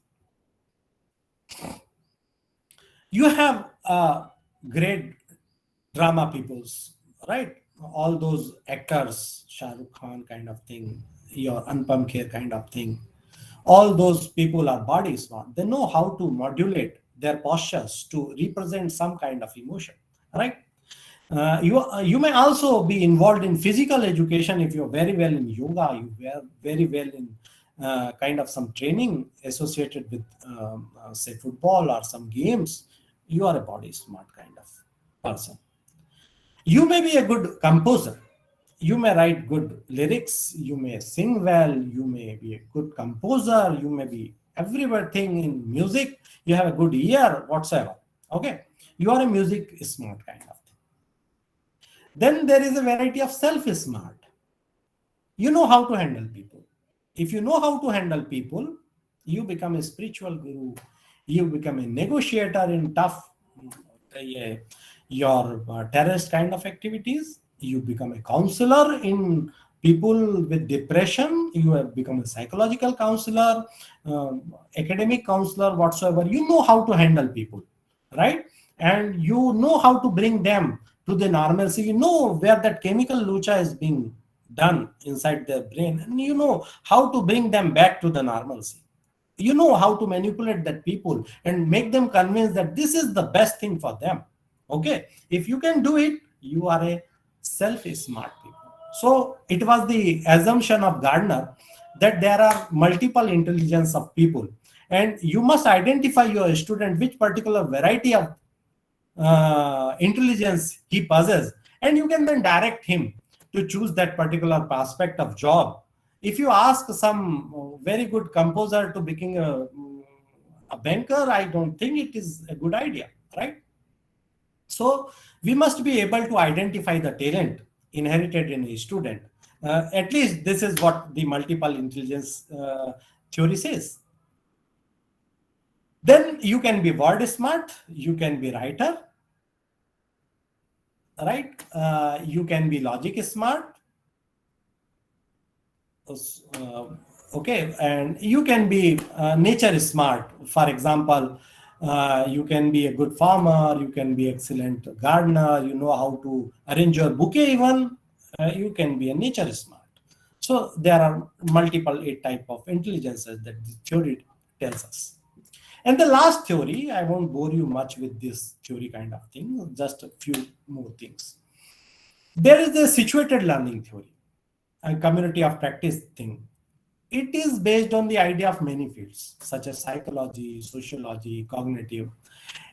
You have great drama peoples, right? All those actors, Shah Rukh Khan kind of thing, your Anupam Kher kind of thing. All those people are body smart. They know how to modulate their postures to represent some kind of emotion, right? You may also be involved in physical education if you're very well in yoga, you are very well in kind of some training associated with, say, football or some games. You are a body smart kind of person. You may be a good composer. You may write good lyrics. You may sing well. You may be a good composer. You may be everything in music. You have a good ear, whatsoever. Okay. You are a music smart kind of thing. Then there is a variety of self-smart. You know how to handle people. If you know how to handle people, you become a spiritual guru. You become a negotiator in tough your terrorist kind of activities. You become a counselor in people with depression. You have become a psychological counselor, academic counselor, whatsoever. You know how to handle people, right? And you know how to bring them to the normalcy. You know where that chemical lucha is being done inside their brain, and you know how to bring them back to the normalcy. You know how to manipulate that people and make them convinced that this is the best thing for them. Okay, if you can do it, you are a self-smart people. So it was the assumption of Gardner that there are multiple intelligence of people, and you must identify your student which particular variety of intelligence he possesses, and you can then direct him to choose that particular prospect of job. If you ask some very good composer to become a banker, I don't think it is a good idea, right? So we must be able to identify the talent inherited in a student. At least this is what the multiple intelligence theory says. Then you can be word smart, you can be writer, right? You can be logic smart. Okay, and you can be nature smart. For example, you can be a good farmer, you can be excellent gardener, you know how to arrange your bouquet even, you can be a nature smart. So there are multiple 8 type of intelligences that the theory tells us. And the last theory, I won't bore you much with this theory kind of thing, just a few more things. There is a situated learning theory, a community of practice thing. It is based on the idea of many fields, such as psychology, sociology, cognitive.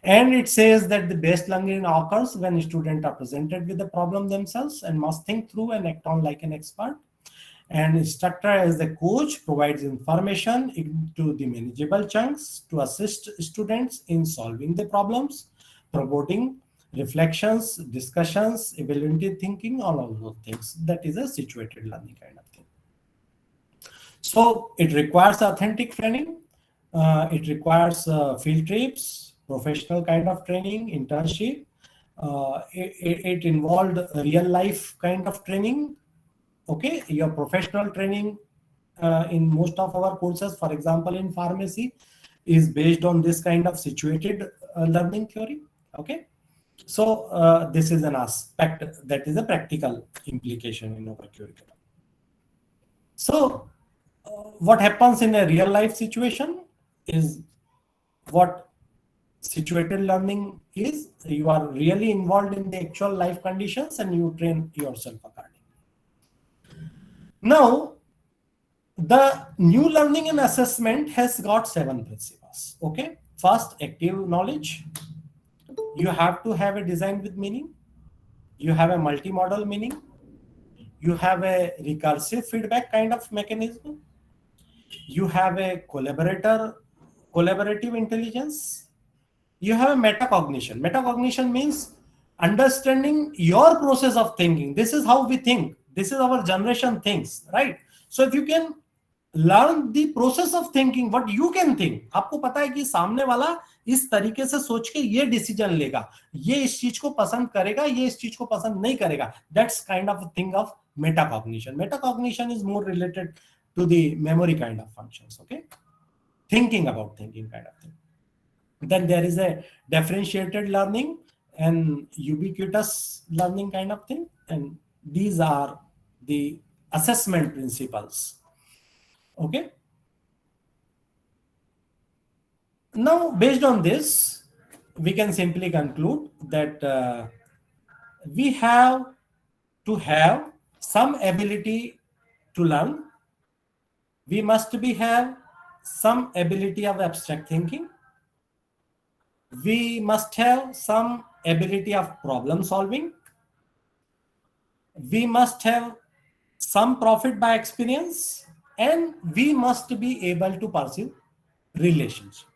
And it says that the best learning occurs when students are presented with the problem themselves and must think through and act on like an expert. And instructor as the coach provides information into the manageable chunks to assist students in solving the problems, promoting reflections, discussions, evaluative thinking, all of those things. That is a situated learning kind of thing. So it requires authentic training. It requires field trips, professional kind of training, internship. It involved real life kind of training. Okay, your professional training in most of our courses, for example, in pharmacy, is based on this kind of situated learning theory. Okay, so this is an aspect that is a practical implication in our curriculum. So what happens in a real life situation is what situated learning is. You are really involved in the actual life conditions and you train yourself accordingly. Now, the new learning and assessment has got 7 principles. Okay, first, active knowledge. You have to have a design with meaning. You have a multimodal meaning. You have a recursive feedback kind of mechanism. You have a collaborative intelligence. You have a metacognition. Metacognition means understanding your process of thinking. This is how we think. This is our generation thinks, right? So if you can learn the process of thinking, what you can think, आपको पता है कि सामने वाला इस तरीके से सोच के ये डिसीजन लेगा, ये इस चीज को पसंद करेगा, ये इस चीज को पसंद नहीं करेगा. That's kind of a thing of metacognition. Metacognition is more related to the memory kind of functions. Okay, thinking about thinking kind of thing. Then there is a differentiated learning and ubiquitous learning kind of thing, and these are the assessment principles. Okay. Now, based on this, we can simply conclude that we have to have some ability to learn. We must have some ability of abstract thinking. We must have some ability of problem solving. We must have some profit by experience, and we must be able to pursue relationship.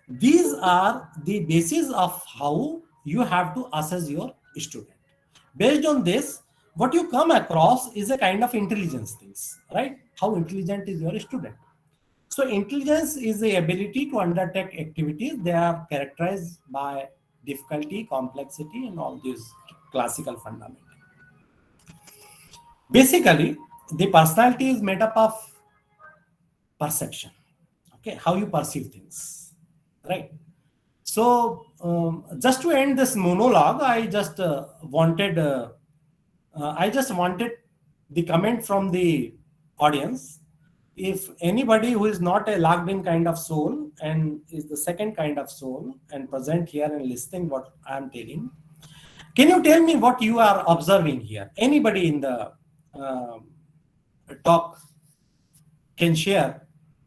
These are the basis of how you have to assess your student. Based on this, what you come across is a kind of intelligence things, right? How intelligent is your student? So intelligence is the ability to undertake activities. They are characterized by difficulty, complexity, and all these classical fundamentals. Basically, the personality is made up of perception. Okay, how you perceive things, right? So just to end this monologue, I just wanted the comment from the audience. If anybody who is not a logged in kind of soul and is the second kind of soul and present here and listening what I am telling, can you tell me what you are observing here? Anybody in the talk can share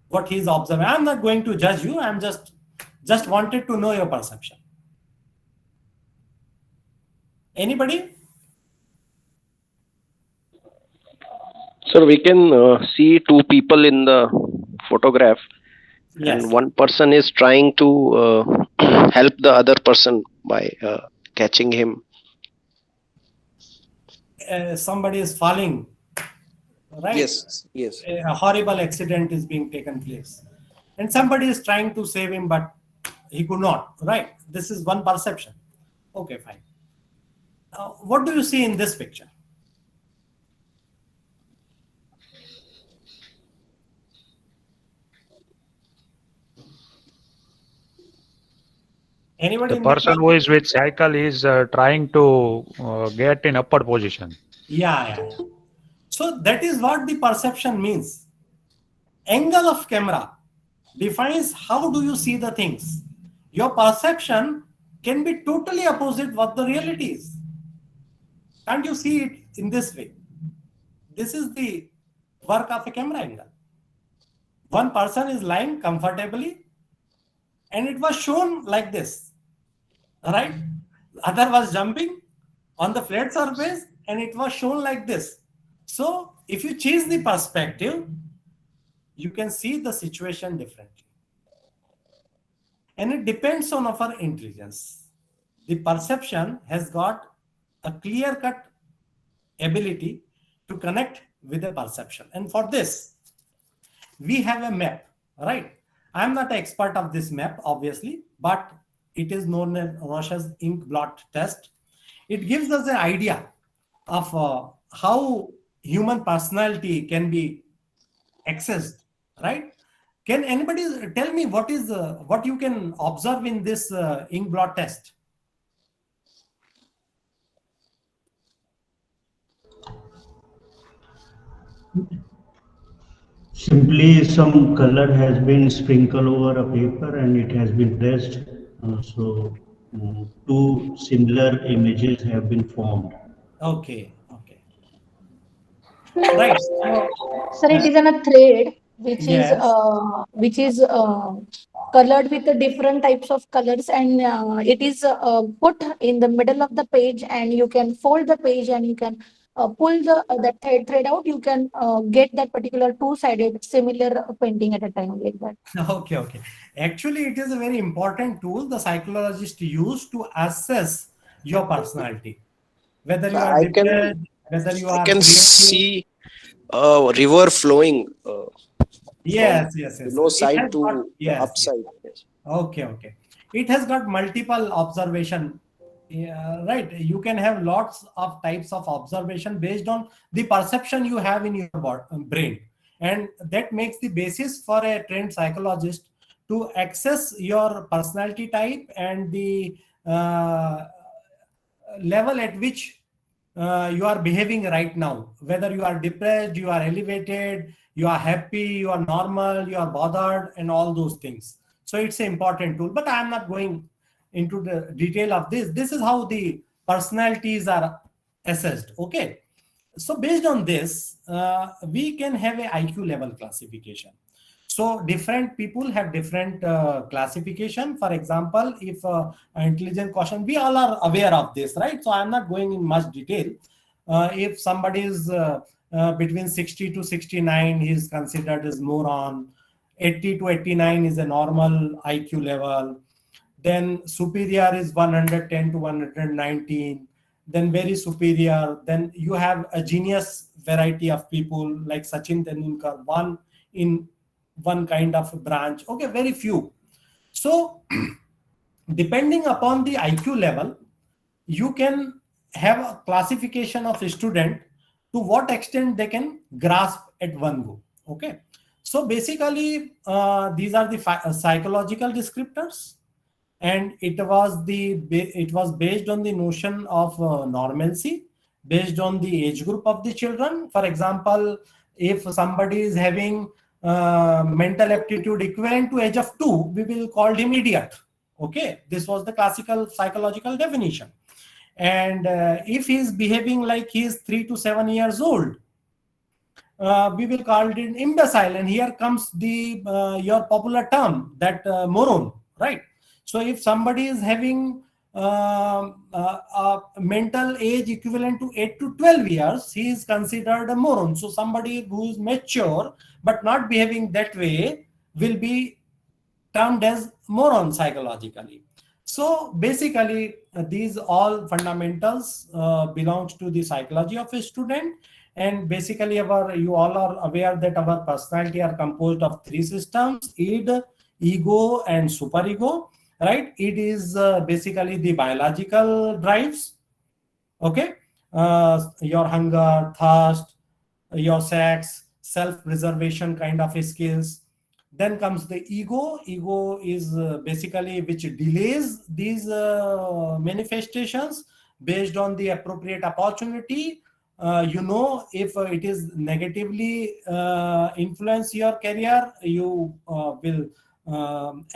what he is observing. I am not going to judge you. I am just wanted to know your perception. Anybody? Sir, we can see two people in the photograph, Yes. and one person is trying to help the other person by catching him. Somebody is falling, right? Yes. A horrible accident is being taken place, and somebody is trying to save him, but he could not, right? This is one perception. Okay, fine. What do you see in this picture? Anybody? The person who is with cycle is trying to get in upper position. Yeah. So that is what the perception means. Angle of camera defines how do you see the things. Your perception can be totally opposite what the reality is. Can't you see it in this way? This is the work of a camera angle. One person is lying comfortably and it was shown like this, right? Other was jumping on the flat surface and it was shown like this. So if you change the perspective, you can see the situation differently. And it depends on our intelligence. The perception has got a clear-cut ability to connect with the perception. And for this, we have a map, right? I'm not an expert of this map, obviously, but it is known as Rorschach's ink blot test. It gives us an idea of how human personality can be accessed, right? Can anybody tell me what is what you can observe in this ink blot test? Simply, some color has been sprinkled over a paper and it has been pressed. Two similar images have been formed. Okay, okay. Right. So, Sir, it is on a thread yes. which is colored with the different types of colors, and it is put in the middle of the page, and you can fold the page, and you can pull that thread out. You can get that particular two-sided similar painting at a time, like that. Okay, okay. Actually, it is a very important tool the psychologist use to assess your personality. Whether you So are I can depressed, whether you I are can creative. see a river flowing Yes, from yes, yes. below It side has got, to the yes, yes. upside. Yes. Okay, okay. It has got multiple observation. Yeah, right. You can have lots of types of observation based on the perception you have in your brain. And that makes the basis for a trained psychologist to access your personality type and the level at which you are behaving right now. Whether you are depressed, you are elevated, you are happy, you are normal, you are bothered, and all those things. So it's an important tool, but I am not going into the detail of this. This is how the personalities are assessed. Okay. So based on this, we can have a IQ level classification. So different people have different classification. For example, if intelligent quotient, we all are aware of this, right? So I'm not going in much detail. If somebody is between 60 to 69, he is considered as moron. 80 to 89 is a normal IQ level. Then superior is 110 to 119. Then very superior. Then you have a genius variety of people like Sachin Tendulkar, one in one kind of branch. Okay, very few. So depending upon the IQ level, you can have a classification of a student to what extent they can grasp at one go. Okay. So basically, these are the psychological descriptors, and it was based on the notion of normalcy, based on the age group of the children. For example, if somebody is having mental aptitude equivalent to age of 2, we will call him idiot. Okay, this was the classical psychological definition. And if he is behaving like he is 3 to 7 years old, we will call it imbecile. And here comes the your popular term, that moron, right? So if somebody is having a mental age equivalent to 8 to 12 years, he is considered a moron. So somebody who is mature but not behaving that way will be termed as moron psychologically. So basically, these all fundamentals belongs to the psychology of a student. And basically, you all are aware that our personality are composed of three systems: id, ego, and superego. Right? It is basically the biological drives. Okay, your hunger, thirst, your sex, self-preservation kind of skills. Then comes the ego. Ego is basically which delays these manifestations based on the appropriate opportunity. If it is negatively influence your career, you will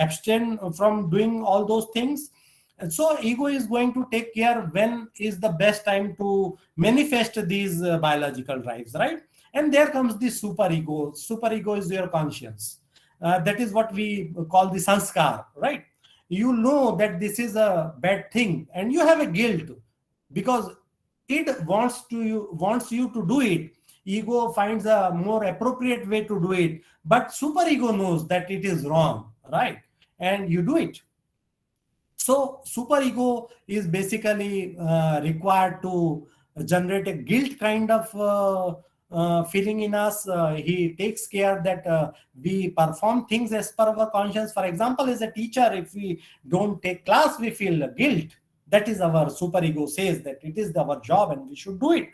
abstain from doing all those things. And so ego is going to take care when is the best time to manifest these biological drives, right? And there comes the superego. Superego is your conscience. That is what we call the sanskar, right? You know that this is a bad thing and you have a guilt because it wants you to do it. ego finds a more appropriate way to do it, but superego knows that it is wrong, right? And you do it. So superego is basically required to generate a guilt kind of feeling in us. He takes care that we perform things as per our conscience. For example, as a teacher, if we don't take class, we feel guilt. That is our superego says that it is our job and we should do it.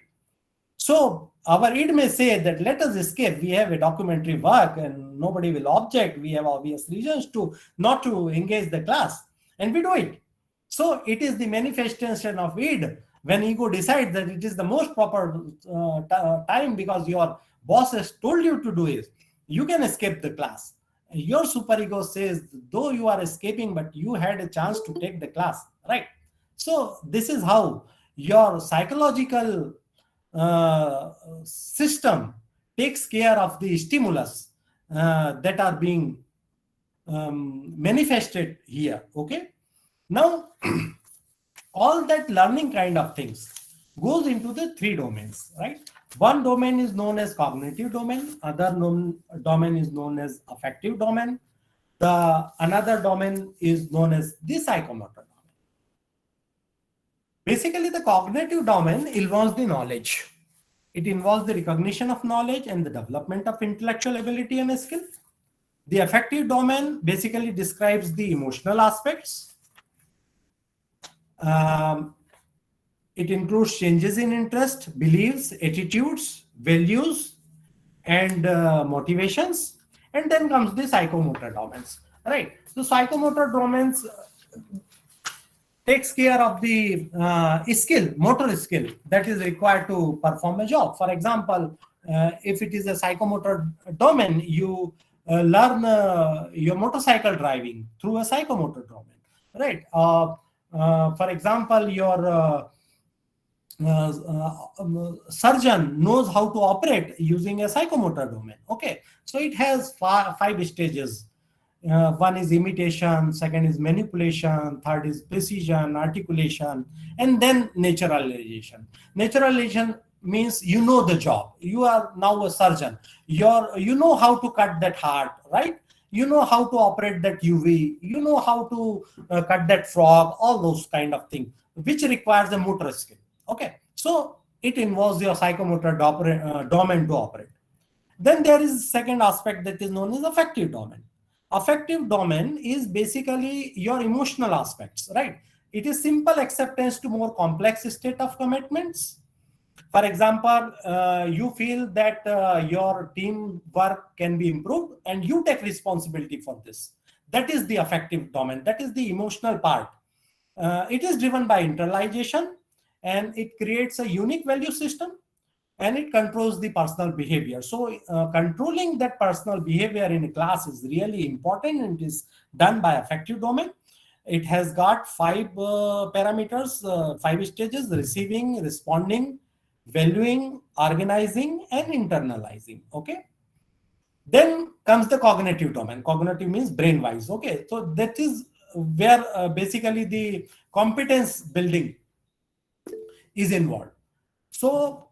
So our id may say that let us escape. We have a documentary work and nobody will object. We have obvious reasons to not to engage the class, and we do it. So it is the manifestation of id when ego decides that it is the most proper time because your boss has told you to do it. You can escape the class. Your superego says, though you are escaping, but you had a chance to take the class, right? So this is how your psychological system takes care of the stimulus that are being manifested here. Okay, now all that learning kind of things goes into the three domains, right? One domain is known as cognitive domain, other domain is known as affective domain, the another domain is known as the psychomotor domain. Basically, the cognitive domain involves the knowledge. It involves the recognition of knowledge and the development of intellectual ability and skill. The affective domain basically describes the emotional aspects. It includes changes in interest, beliefs, attitudes, values, and motivations. And then comes the psychomotor domains, right? So psychomotor domains takes care of the skill, motor skill that is required to perform a job. For example, if it is a psychomotor domain, you learn your motorcycle driving through a psychomotor domain, right? For example, your surgeon knows how to operate using a psychomotor domain. Okay, so it has five stages. One is imitation, second is manipulation, third is precision, articulation, and then naturalization. Naturalization means you know the job. You are now a surgeon. You know how to cut that heart, right? You know how to operate that UV. You know how to cut that frog, all those kind of things, which requires a motor skill. Okay, so it involves your psychomotor domain to operate. Then there is a second aspect that is known as affective domain. Affective domain is basically your emotional aspects, right? It is simple acceptance to more complex state of commitments. For example, you feel that your team work can be improved and you take responsibility for this. That is the affective domain. That is the emotional part. It is driven by internalization and it creates a unique value system and it controls the personal behavior. So controlling that personal behavior in a class is really important and is done by affective domain. It has got five parameters, 5 stages: receiving, responding, valuing, organizing, and internalizing. Okay. Then comes the cognitive domain. Cognitive means brain wise. Okay. So that is where basically the competence building is involved. So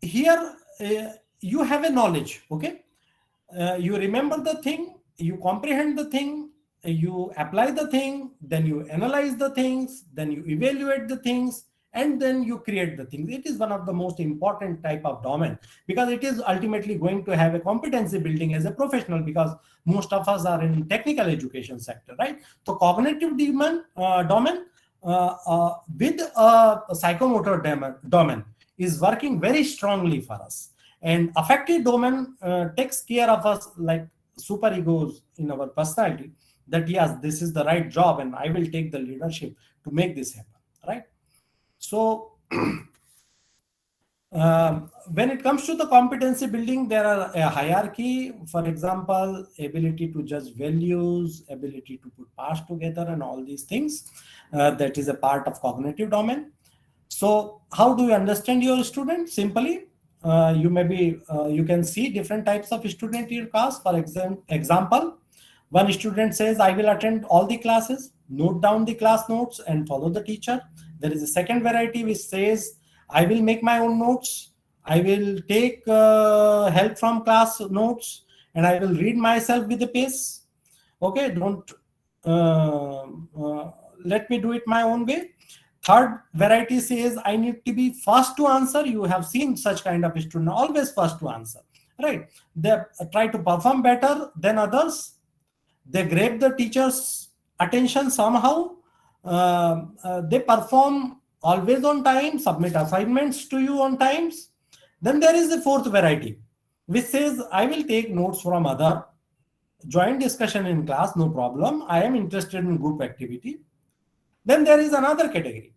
here you have a knowledge. Okay. You remember the thing, you comprehend the thing, you apply the thing, then you analyze the things, then you evaluate the things, and then you create the things. It is one of the most important type of domain because it is ultimately going to have a competency building as a professional, because most of us are in technical education sector, right? So cognitive domain with a psychomotor domain is working very strongly for us. And affective domain takes care of us like superegos in our personality, that yes, this is the right job and I will take the leadership to make this happen, right? So when it comes to the competency building, there are a hierarchy. For example, ability to judge values, ability to put parts together, and all these things. That is a part of cognitive domain. So how do you understand your student? Simply, you can see different types of student in your class. For example, one student says, I will attend all the classes, note down the class notes, and follow the teacher. There is a second variety which says, I will make my own notes. I will take help from class notes, and I will read myself with the pace. Okay, don't let me do it my own way. Third variety says I need to be fast to answer. You have seen such kind of student, always first to answer, right? They try to perform better than others. They grab the teacher's attention somehow. They perform always on time, submit assignments to you on times. Then there is the fourth variety, which says I will take notes from other, join discussion in class, no problem. I am interested in group activity. Then there is another category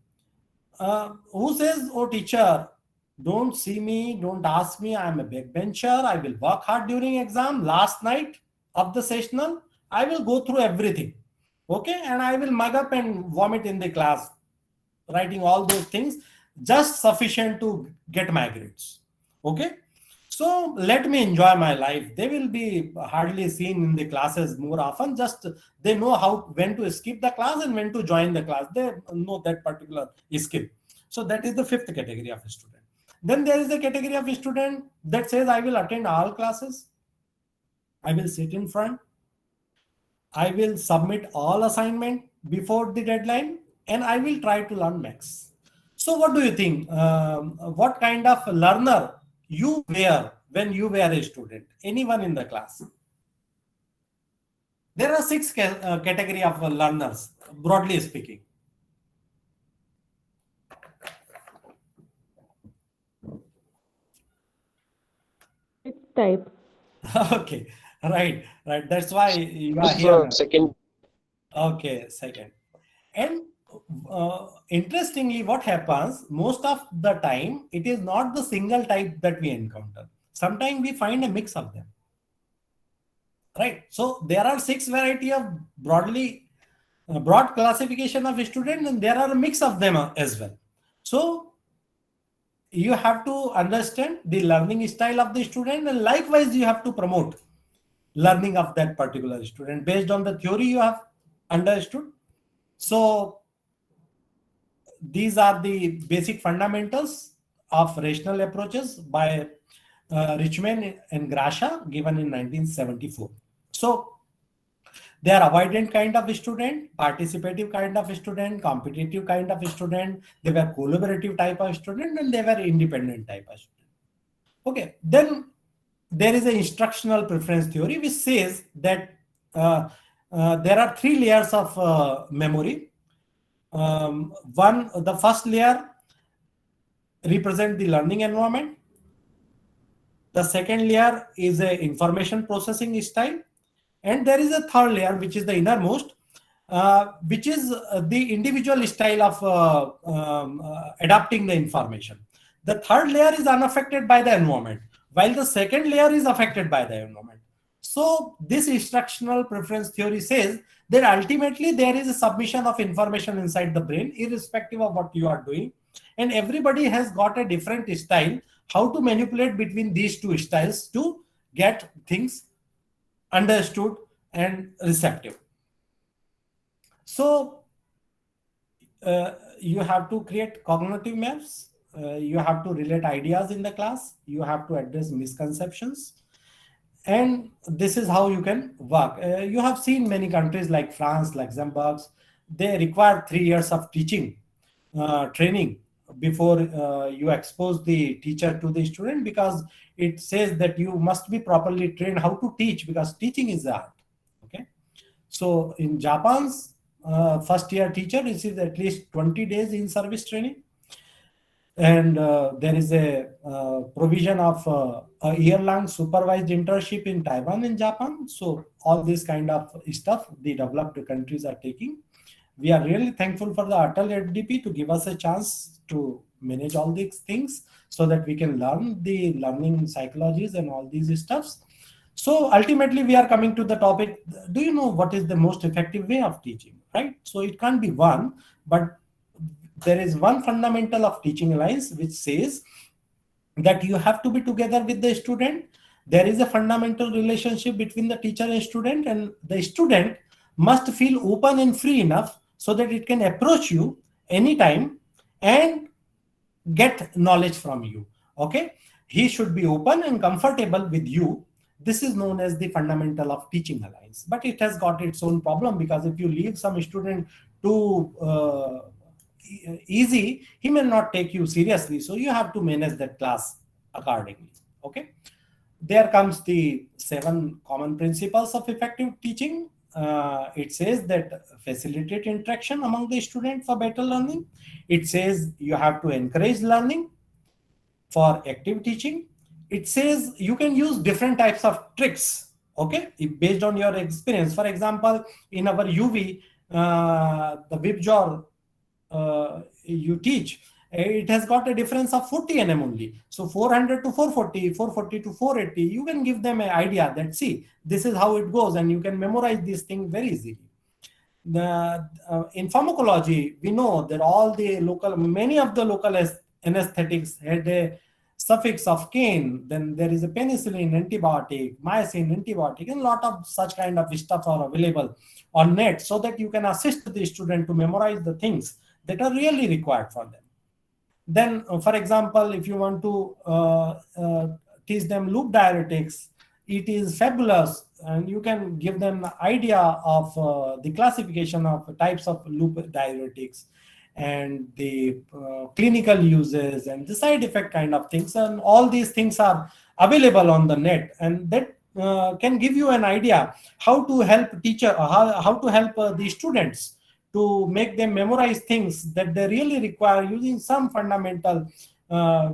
who says, oh teacher, don't see me, don't ask me, I am a backbencher. I will work hard during exam. Last night of the sessional, I will go through everything. Okay, and I will mug up and vomit in the class, writing all those things, just sufficient to get my grades. Okay, so let me enjoy my life. They will be hardly seen in the classes more often. Just they know when to skip the class and when to join the class. They know that particular skill. So that is the fifth category of student. Then there is the category of student that says I will attend all classes. I will sit in front. I will submit all assignment before the deadline, and I will try to learn max. So what do you think? What kind of learner you were when you were a student? Anyone in the class? There are six category of learners, broadly speaking. Type. Okay, right. That's why you are here. Second. Okay, second. And interestingly, what happens most of the time, it is not the single type that we encounter. Sometimes we find a mix of them. Right. So there are six variety of broad classification of students, and there are a mix of them as well. So you have to understand the learning style of the student, and likewise you have to promote learning of that particular student based on the theory you have understood. So these are the basic fundamentals of rational approaches by Richman and Grasha, given in 1974. So they are avoidant kind of student, participative kind of student, competitive kind of student, they were collaborative type of student, and they were independent type of student. Okay, then there is an instructional preference theory which says that there are three layers of memory. The first layer represents the learning environment. The second layer is a information processing style. And there is a third layer, which is the innermost, which is the individual style of adapting the information. The third layer is unaffected by the environment, while the second layer is affected by the environment. So this instructional preference theory says that ultimately there is a submission of information inside the brain, irrespective of what you are doing. And everybody has got a different style, how to manipulate between these two styles to get things understood and receptive. So you have to create cognitive maps. You have to relate ideas in the class. You have to address misconceptions. And this is how you can work. You have seen many countries like France, Luxembourg, they require 3 years of teaching, training before you expose the teacher to the student, because it says that you must be properly trained how to teach, because teaching is the art. Okay, so in Japan's first year teacher receives at least 20 days in service training, and there is a provision of a year-long supervised internship in Taiwan and Japan. So all this kind of stuff the developed countries are taking. We are really thankful for the Atal FDP to give us a chance to manage all these things so that we can learn the learning psychologies and all these stuffs. So ultimately we are coming to the topic, do you know what is the most effective way of teaching, right? So it can't be one, but there is one fundamental of teaching alliance which says that you have to be together with the student. There is a fundamental relationship between the teacher and student, and the student must feel open and free enough so that it can approach you anytime and get knowledge from you. Okay, He should be open and comfortable with you. This is known as the fundamental of teaching alliance. But it has got its own problem, because if you leave some student too easy, he may not take you seriously. So you have to manage that class accordingly. Okay. There comes the 7 common principles of effective teaching. It says that facilitate interaction among the students for better learning. It says you have to encourage learning for active teaching. It says you can use different types of tricks, okay, based on your experience. For example, in our UV, the WIPJOR you teach, it has got a difference of 40 nm only. So 400 to 440, 440 to 480, you can give them an idea that, see, this is how it goes, and you can memorize this thing very easily. In pharmacology, we know that many of the local anesthetics had a suffix of cane. Then there is a penicillin antibiotic, mycin antibiotic, and a lot of such kind of stuff are available on net, so that you can assist the student to memorize the things that are really required for them. Then, for example, if you want to teach them loop diuretics, it is fabulous, and you can give them an idea of the classification of types of loop diuretics and the clinical uses and the side effect kind of things. And all these things are available on the net, and that can give you an idea how to help teacher, how to help the students to make them memorize things that they really require, using some fundamental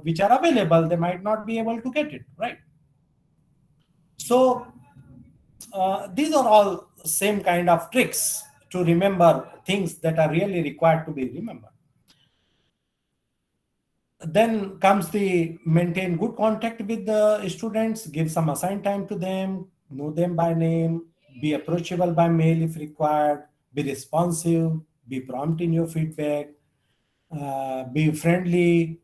which are available. They might not be able to get it, right? So these are all same kind of tricks to remember things that are really required to be remembered. Then comes the maintain good contact with the students, give some assigned time to them, know them by name, be approachable by mail if required, be responsive, be prompt in your feedback, be friendly,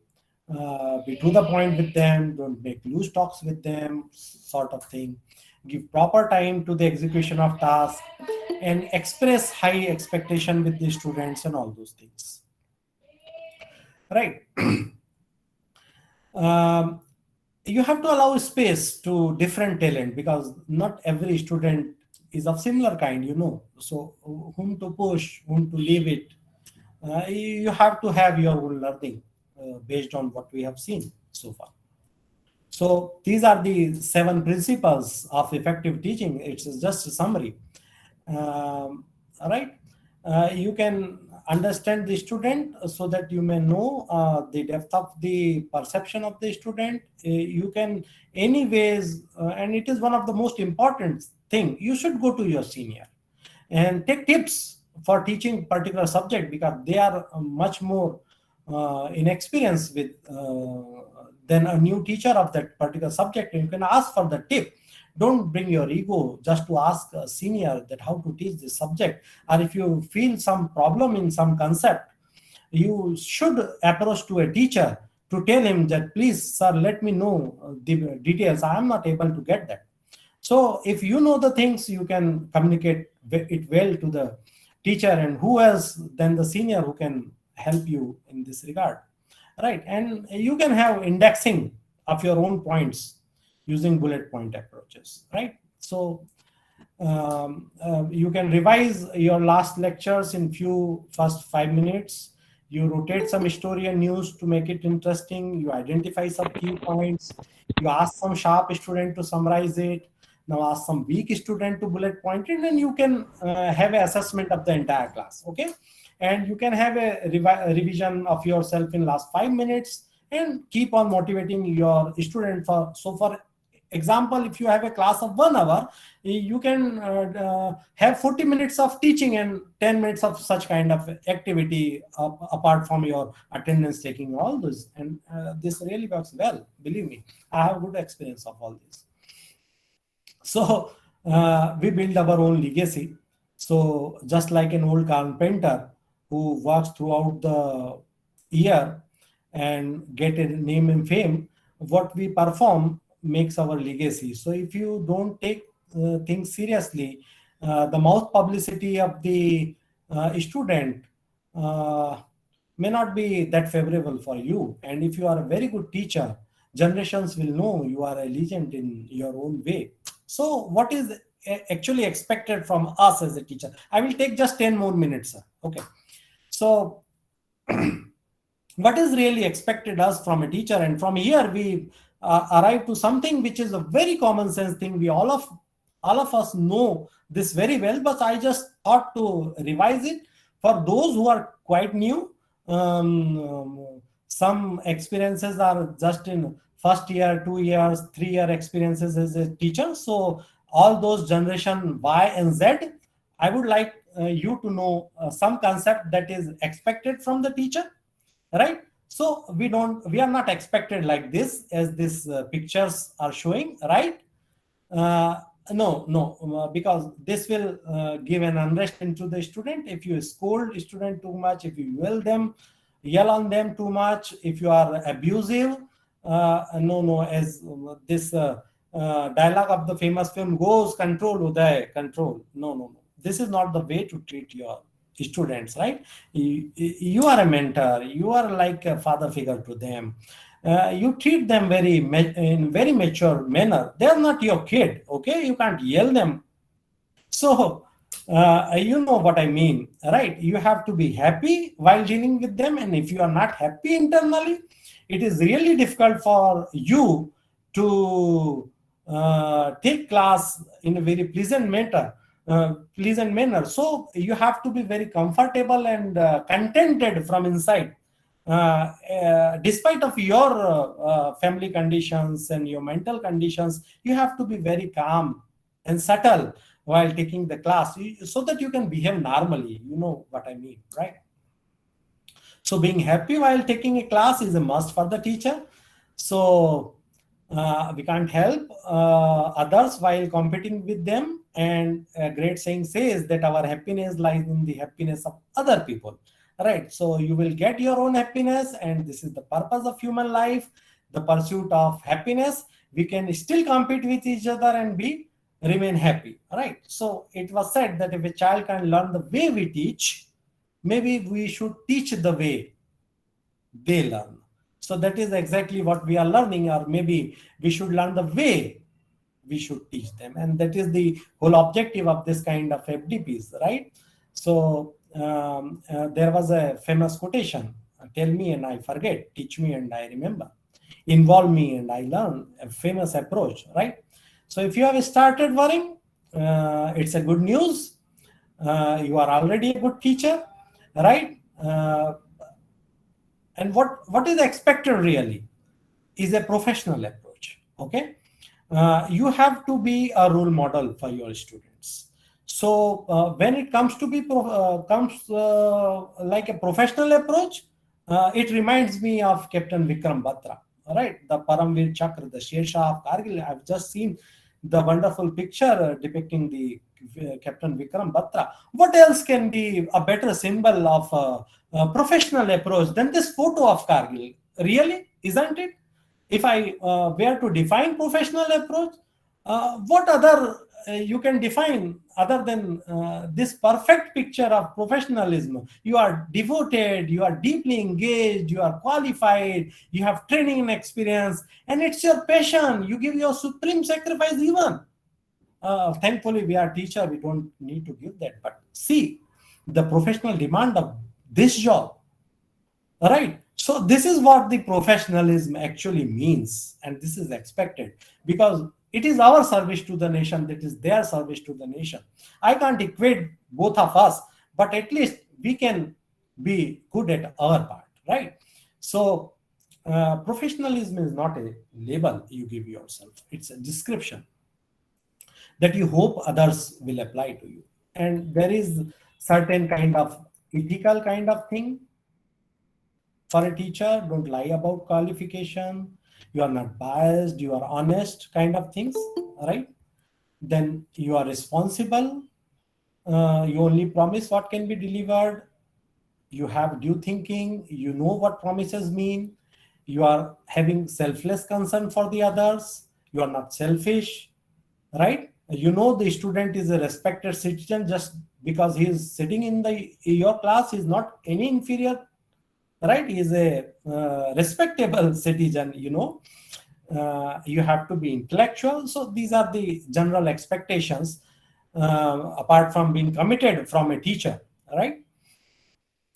be to the point with them, don't make loose talks with them, sort of thing. Give proper time to the execution of tasks, and express high expectation with the students, and all those things. Right. You have to allow space to different talent, because not every student is of similar kind, so whom to push, whom to leave it. You have to have your own learning based on what we have seen so far. So these are the 7 principles of effective teaching. It's just a summary. Right. You can understand the student so that you may know the depth of the perception of the student. You can anyways, and it is one of the most important thing, you should go to your senior and take tips for teaching particular subject, because they are much more inexperienced with than a new teacher of that particular subject, and you can ask for the tip. Don't bring your ego just to ask a senior that how to teach this subject. Or if you feel some problem in some concept, you should approach to a teacher to tell him that, please, sir, let me know the details. I am not able to get that. So if you know the things, you can communicate it well to the teacher, and who else than the senior who can help you in this regard. Right. And you can have indexing of your own points using bullet point approaches, right? So you can revise your last lectures in first 5 minutes. You rotate some story and news to make it interesting. You identify some key points. You ask some sharp student to summarize it. Now ask some weak student to bullet point it, and you can have an assessment of the entire class, okay? And you can have a revision of yourself in last 5 minutes, and keep on motivating your student. For example, if you have a class of 1 hour, you can have 40 minutes of teaching and 10 minutes of such kind of activity apart from your attendance taking, all this. And this really works well, believe me. I have good experience of all this. So we build our own legacy. So just like an old carpenter who works throughout the year and get a name and fame, what we perform makes our legacy. So if you don't take things seriously, the mouth publicity of the student may not be that favorable for you. And if you are a very good teacher, generations will know you are a legend in your own way. So what is actually expected from us as a teacher? I will take just 10 more minutes, sir. Okay. So what is really expected us from a teacher? And from here we arrive to something which is a very common sense thing. We all of us know this very well, but I just thought to revise it for those who are quite new. Some experiences are just in first year, 2 years, 3 year experiences as a teacher. So all those generation Y and Z, I would like you to know some concept that is expected from the teacher, right? So we are not expected like this as these pictures are showing, right? No, because this will give an unrest into the student. If you scold student too much, if you yell on them too much, if you are abusive, no, as this dialogue of the famous film goes, control Uday, control. No. This is not the way to treat your students, right? You are a mentor, you are like a father figure to them. You treat them in very mature manner. They are not your kid, okay? You can't yell them. So you know what I mean, right? You have to be happy while dealing with them, and if you are not happy internally, it is really difficult for you to take class in a very pleasant manner. So you have to be very comfortable and contented from inside. Despite of your family conditions and your mental conditions, you have to be very calm and subtle while taking the class, so that you can behave normally. You know what I mean, right? So being happy while taking a class is a must for the teacher. So we can't help others while competing with them. And a great saying says that our happiness lies in the happiness of other people, right? So you will get your own happiness, and this is the purpose of human life, the pursuit of happiness. We can still compete with each other and remain happy, right? So it was said that if a child can learn the way we teach, maybe we should teach the way they learn. So that is exactly what we are learning, or maybe we should learn the way we should teach them. And that is the whole objective of this kind of FDPs, right? So there was a famous quotation, tell me and I forget, teach me and I remember, involve me and I learn, a famous approach, right? So if you have started worrying, it's a good news. You are already a good teacher, right? And what is expected really is a professional approach, okay? You have to be a role model for your students. So when it comes to like a professional approach, it reminds me of Captain Vikram Batra, right? The Paramveer Chakra, the Sher Shah of Kargil. I've just seen the wonderful picture depicting the Captain Vikram Batra. What else can be a better symbol of a professional approach than this photo of Kargil? Really, isn't it? If I were to define professional approach, what other you can define other than this perfect picture of professionalism? You are devoted, you are deeply engaged, you are qualified, you have training and experience, and it's your passion. You give your supreme sacrifice even. Thankfully, we are teacher, we don't need to give that. But see, the professional demand of this job, right? So this is what the professionalism actually means, and this is expected, because it is our service to the nation, that is their service to the nation. I can't equate both of us, but at least we can be good at our part, right? So professionalism is not a label you give yourself, it's a description that you hope others will apply to you. And there is certain kind of ethical kind of thing for a teacher. Don't lie about qualification, you are not biased, you are honest kind of things, right? Then you are responsible, you only promise what can be delivered, you have due thinking, you know what promises mean, you are having selfless concern for the others, you are not selfish, right? You know the student is a respected citizen. Just because he is sitting in your class, he is not any inferior, right? He is a respectable citizen, you know. You have to be intellectual. So these are the general expectations, apart from being committed from a teacher, right?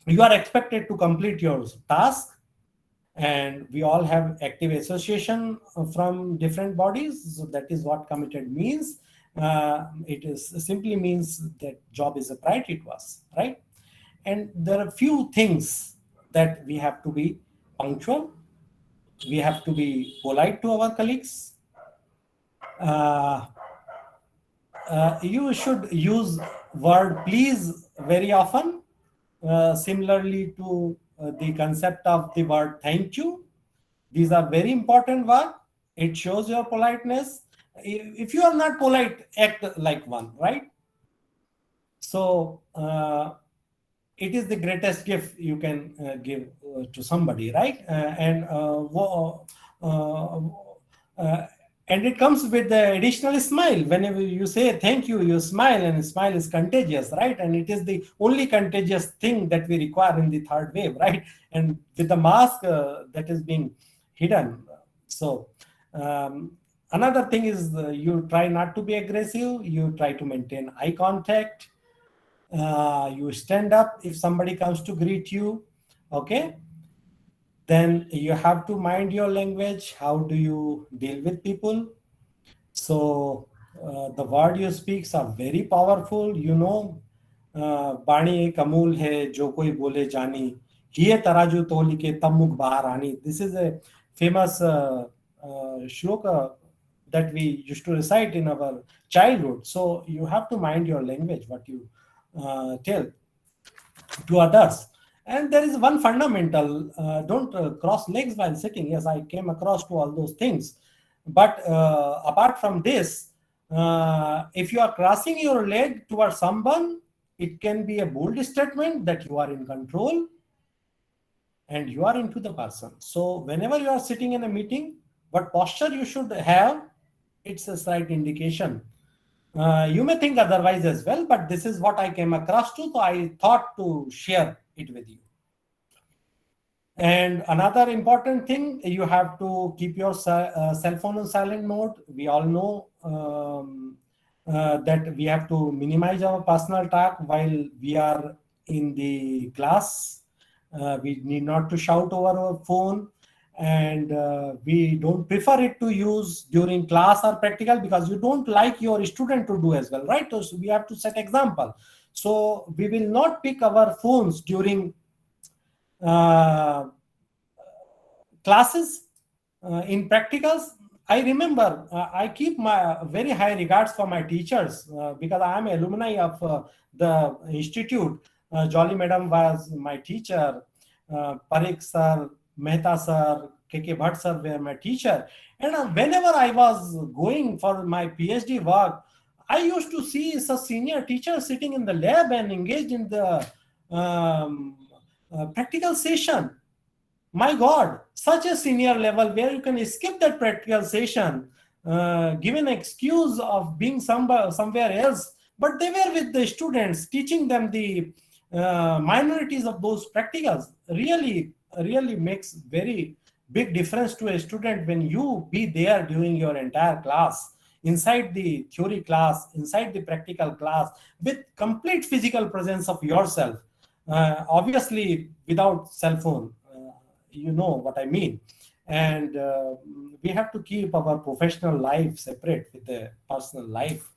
You are expected to complete your task, and we all have active association from different bodies. So that is what committed means. It is simply means that job is a priority to us, right? And there are few things that we have to be punctual. We have to be polite to our colleagues. You should use word please very often, similarly to the concept of the word thank you. These are very important words. It shows your politeness. If you are not polite, act like one, right? So it is the greatest gift you can give to somebody, right? And it comes with the additional smile. Whenever you say thank you, you smile, and smile is contagious, right? And it is the only contagious thing that we require in the third wave, right? And with the mask that is being hidden. So another thing is you try not to be aggressive. You try to maintain eye contact. You stand up if somebody comes to greet you, okay? Then you have to mind your language. How do you deal with people? So the word you speak are very powerful. You know, बाणी एक अमूल है जो कोई बोले जानी ये तराजू तोल के तब मुख बाहर आनी. This is a famous shloka that we used to recite in our childhood. So you have to mind your language, what you tell to others. And there is one fundamental, don't cross legs while sitting. Yes, I came across to all those things. But apart from this, if you are crossing your leg towards someone, it can be a bold statement that you are in control and you are into the person. So whenever you are sitting in a meeting, what posture you should have, it's a slight indication. You may think otherwise as well, but this is what I came across to, so I thought to share it with you. And another important thing, you have to keep your cell phone on silent mode. We all know that we have to minimize our personal talk while we are in the class. We need not to shout over our phone, and we don't prefer it to use during class or practical because you don't like your student to do as well, right? So we have to set example. So we will not pick our phones during classes. In practicals, I remember I keep my very high regards for my teachers because I am alumni of the institute. Jolly Madam was my teacher. Parikh sir, Mehta sir, KK Bhatt sir were my teacher. And whenever I was going for my PhD work, I used to see such senior teachers sitting in the lab and engaged in the practical session. My God, such a senior level where you can skip that practical session, give an excuse of being somewhere else, but they were with the students, teaching them the minorities of those practicals. Really makes very big difference to a student when you be there during your entire class, inside the theory class, inside the practical class, with complete physical presence of yourself, obviously without cell phone. You know what I mean. And we have to keep our professional life separate with the personal life.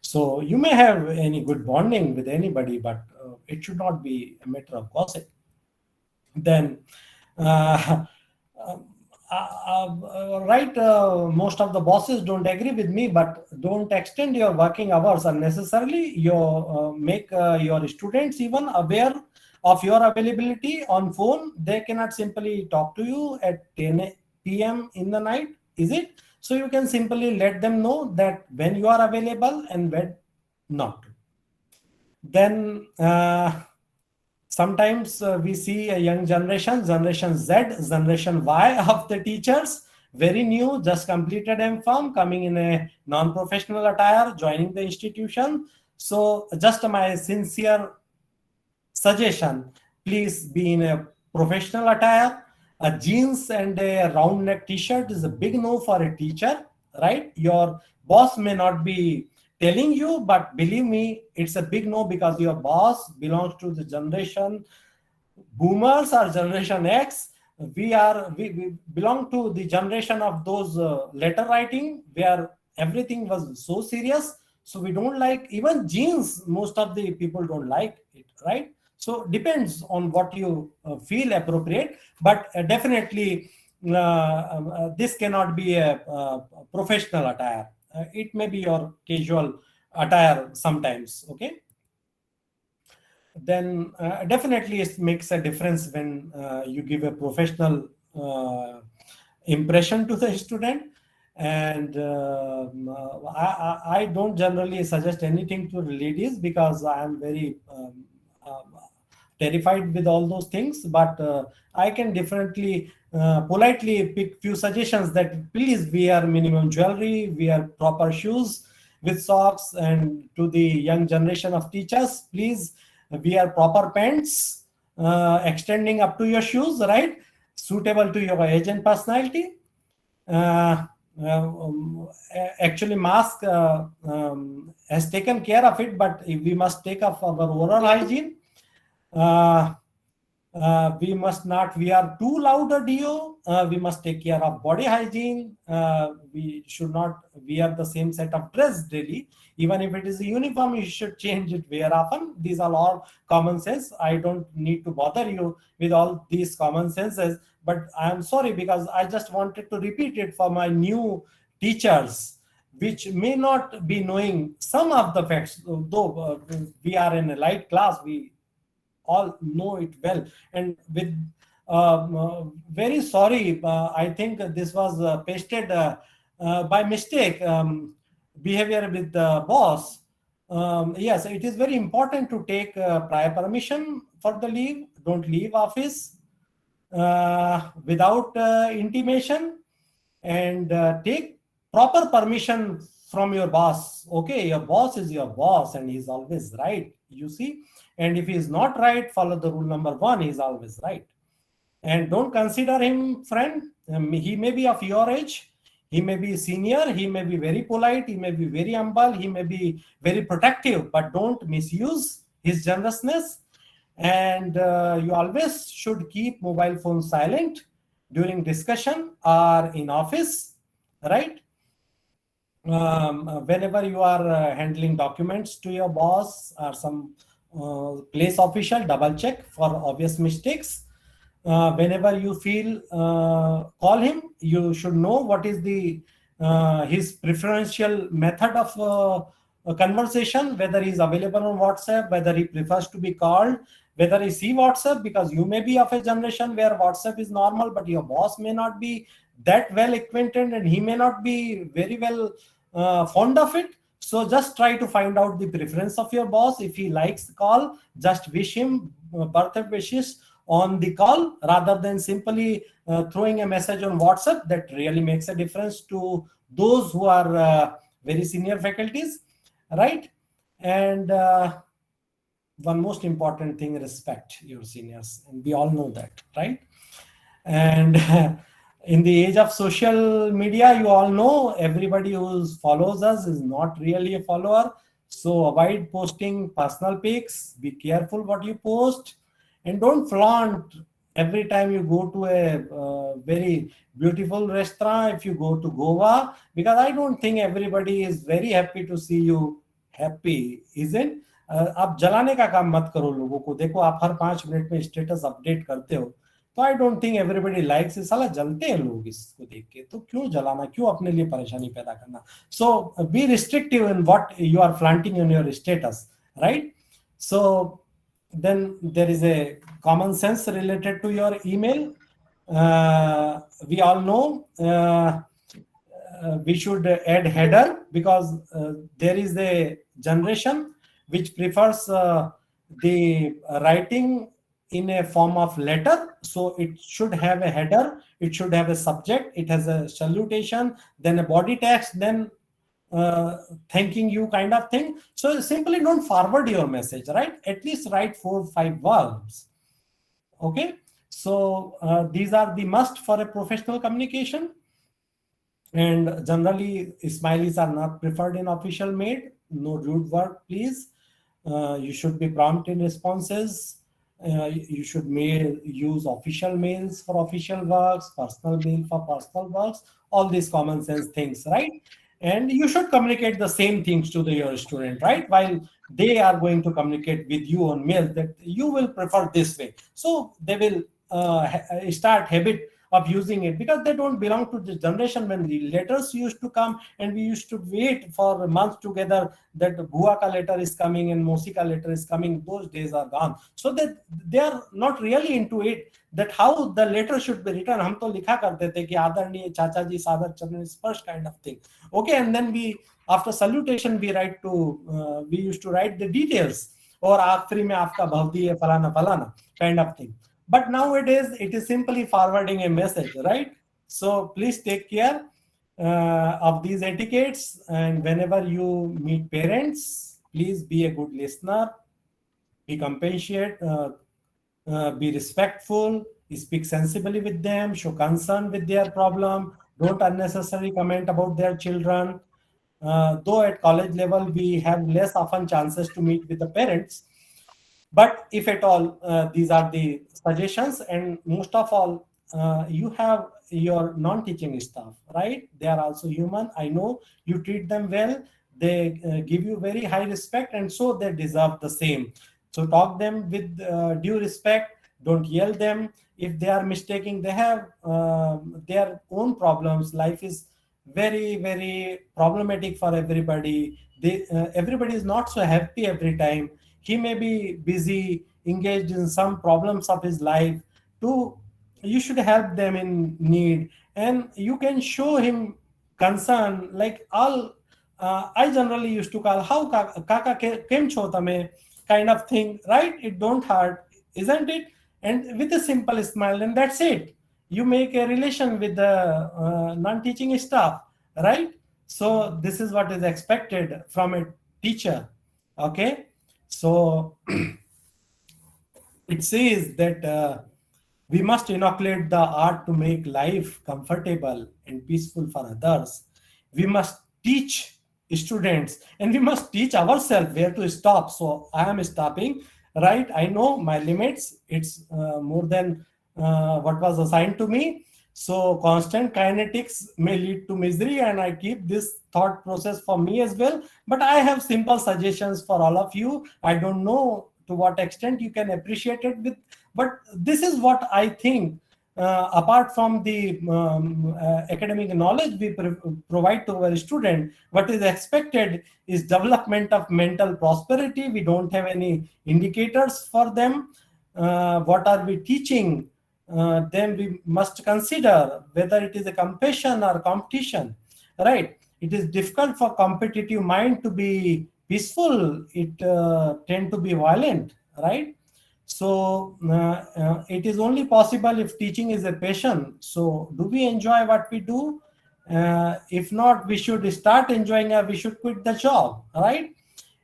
So you may have any good bonding with anybody, but it should not be a matter of gossip. Then most of the bosses don't agree with me, but don't extend your working hours unnecessarily. You make your students even aware of your availability on phone. They cannot simply talk to you at 10 p.m. in the night, is it? So you can simply let them know that when you are available and when not. Then sometimes we see a young generation Z, generation Y of the teachers, very new, just completed M.Pharm, coming in a non-professional attire, joining the institution. So just my sincere suggestion, please be in a professional attire A jeans and a round neck t-shirt is a big no for a teacher, right? Your boss may not be telling you, but believe me, it's a big no, because your boss belongs to the generation boomers or generation X. We belong to the generation of those letter writing where everything was so serious. So we don't like even jeans. Most of the people don't like it, right? So depends on what you feel appropriate, but definitely this cannot be a professional attire. It may be your casual attire sometimes. Okay, then definitely it makes a difference when you give a professional impression to the student. And I don't generally suggest anything to ladies, because I am very terrified with all those things. But I can differently politely pick few suggestions that please wear minimum jewelry, wear proper shoes with socks, and to the young generation of teachers, please wear proper pants extending up to your shoes, right, suitable to your age and personality. uh, Actually mask has taken care of it, but we must take up our oral hygiene. uh, we must not wear too loud a deo. We must take care of body hygiene. We should not wear the same set of dress daily. Even if it is a uniform, you should change it very often. These are all common sense. I don't need to bother you with all these common senses, but I am sorry, because I just wanted to repeat it for my new teachers, which may not be knowing some of the facts. Though we are in a light class, we all know it well. And with very sorry, I think this was pasted by mistake, behavior with the boss. Yes, it is very important to take prior permission for the leave. Don't leave office without intimation, and take proper permission from your boss. Okay, your boss is your boss and he's always right, you see. And if he's not right, follow the rule number 1, he's always right. And don't consider him friend. He may be of your age, he may be senior, he may be very polite, he may be very humble, he may be very protective, but don't misuse his generousness. And you always should keep mobile phone silent during discussion or in office, right? Whenever you are handling documents to your boss or some place official, double check for obvious mistakes. Whenever you feel call him, you should know what is the his preferential method of conversation, whether he is available on WhatsApp, whether he prefers to be called, whether he see WhatsApp, because you may be of a generation where WhatsApp is normal, but your boss may not be that well acquainted and he may not be very well fond of it. So just try to find out the preference of your boss. If he likes the call, just wish him birthday wishes on the call rather than simply throwing a message on WhatsApp. That really makes a difference to those who are very senior faculties, right? And one most important thing, respect your seniors, and we all know that, right? And in the age of social media, you all know everybody who follows us is not really a follower. So avoid posting personal pics, be careful what you post, and don't flaunt every time you go to a very beautiful restaurant. If you go to Goa, because I don't think everybody is very happy to see you happy, isn't? आप जलाने का काम मत करो लोगों को. देखो आप हर 5 मिनट में स्टेटस अपडेट करते हो, तो I don't think everybody likes. साला जलते हैं लोग इसको देख के, तो क्यों जलाना, क्यों अपने लिए परेशानी पैदा करना. So be restrictive in what you are flaunting in your status, right? So then there is a common sense related to your email. We all know we should add header, because there is a generation which prefers the writing in a form of letter. So it should have a header, it should have a subject, it has a salutation, then a body text, then thanking you kind of thing. So simply don't forward your message, right? At least write 4 or 5 words. Okay. So these are the must for a professional communication. And generally, smileys are not preferred in official mail. No rude word, please. You should be prompt in responses. You should use official mails for official works, personal mail for personal works, all these common sense things, right? And you should communicate the same things to your student, right? While they are going to communicate with you on mail that you will prefer this way. So they will start habit of using it, because they don't belong to this generation when the letters used to come and we used to wait for months together that Bhua ka letter is coming and Mosi ka letter is coming. Those days are gone. So that they are not really into it, that how the letter should be written. Hum to likha karte the ki Adarniya Chacha ji Sadar Charan Sparsh kind of thing. Okay, and then we, after salutation, we used to write the details, or aakhri mein aapka bhavdi hai falana falana kind of thing. But nowadays, it is simply forwarding a message, right? So please take care of these etiquettes. And whenever you meet parents, please be a good listener, be compassionate, be respectful, speak sensibly with them, show concern with their problem. Don't unnecessarily comment about their children. Though at college level, we have less often chances to meet with the parents. But if at all, these are the suggestions. And most of all, you have your non-teaching staff, right? They are also human. I know you treat them well. They give you very high respect, and so they deserve the same. So talk them with due respect. Don't yell them. If they are mistaking, they have their own problems. Life is very, very problematic for everybody. Everybody is not so happy every time. He may be busy, engaged in some problems of his life. You should help them in need, and you can show him concern. Like all, I generally used to call, how kaka kem cho tame, kind of thing, right? It don't hurt, isn't it? And with a simple smile, and that's it. You make a relation with the non-teaching staff, right? So this is what is expected from a teacher. Okay. So it says that we must inoculate the art to make life comfortable and peaceful for others. We must teach students, and we must teach ourselves where to stop. So I am stopping, right? I know my limits. It's more than what was assigned to me. So constant kinetics may lead to misery, and I keep this thought process for me as well. But I have simple suggestions for all of you. I don't know to what extent you can appreciate it with, but this is what I think. Apart from the academic knowledge we provide to our student, what is expected is development of mental prosperity. We don't have any indicators for them. What are we teaching? Then we must consider whether it is a competition or competition, right? It is difficult for competitive mind to be peaceful. It tend to be violent, right? So it is only possible if teaching is a passion. So do we enjoy what we do? If not, we should start enjoying it. We should quit the job, right?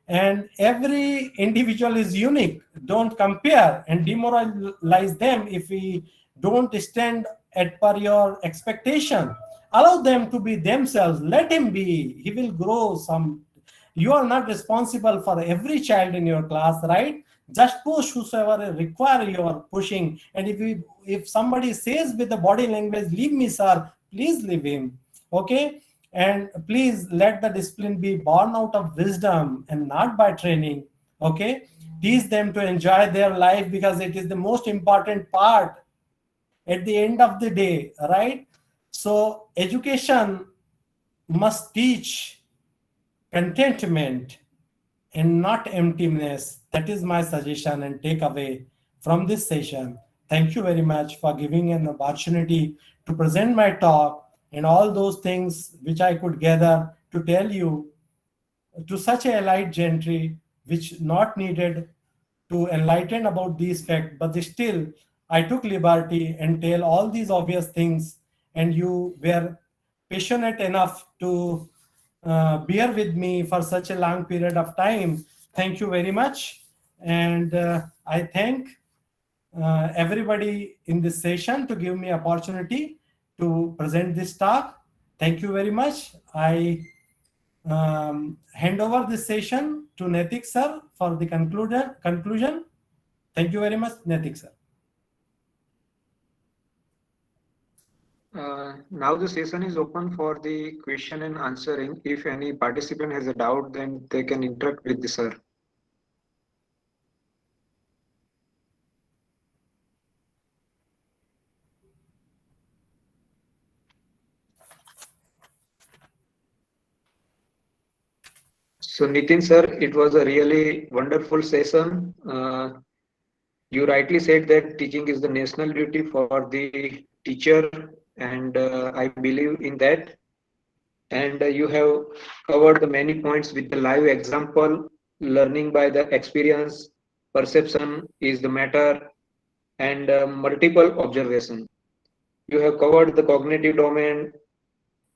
And every individual is unique. Don't compare and demoralize them if we don't stand at per your expectation. Allow them to be themselves. Let him be. He will grow some. You are not responsible for every child in your class, right? Just push whosoever require your pushing. And if somebody says with the body language, leave me, sir, please leave him. Okay? And please let the discipline be born out of wisdom and not by training. Okay? Teach them to enjoy their life, because it is the most important part at the end of the day, right? So education must teach contentment and not emptiness. That is my suggestion and takeaway from this session. Thank you very much for giving an opportunity to present my talk and all those things which I could gather to tell you to such a elite gentry which not needed to enlighten about these facts, but still I took liberty and tell all these obvious things, and you were passionate enough to bear with me for such a long period of time. Thank you very much. And I thank everybody in this session to give me opportunity to present this talk. Thank you very much. I hand over this session to Netik sir for the conclusion. Thank you very much, Netik sir. Now the session is open for the question and answering. If any participant has a doubt, then they can interact with the sir. So Nitin sir, it was a really wonderful session. You rightly said that teaching is the national duty for the teacher, and I believe in that. And you have covered the many points with the live example, learning by the experience, perception is the matter, and multiple observation. You have covered the cognitive domain,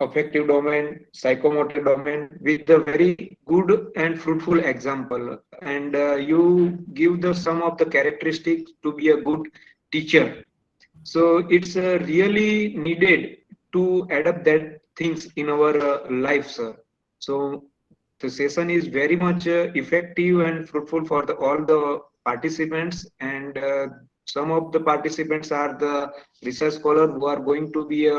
affective domain, psychomotor domain with a very good and fruitful example. And you give the some of the characteristics to be a good teacher. So it's really needed to adapt that things in our life, sir. So the session is very much effective and fruitful for all the participants, and some of the participants are the research scholars who are going to be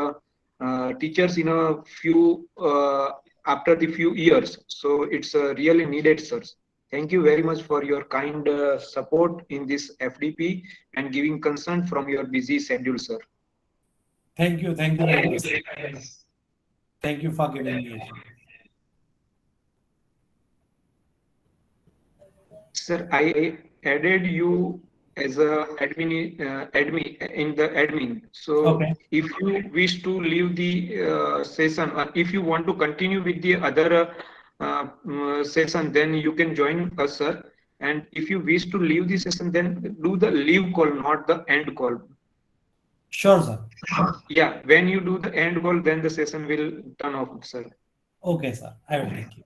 teachers in a few after the few years. So it's really needed, sir. Thank you very much for your kind support in this FDP and giving consent from your busy schedule, sir. Thank you very much. Thank you for giving me. Sir, I added you as a admin in the admin. So Okay. if you wish to leave the session, or if you want to continue with the other session, then you can join us, sir. And if you wish to leave the session, then do the leave call, not the end call. Sure, sir. Yeah, when you do the end call, then the session will turn off, sir. Okay, sir. I will take you.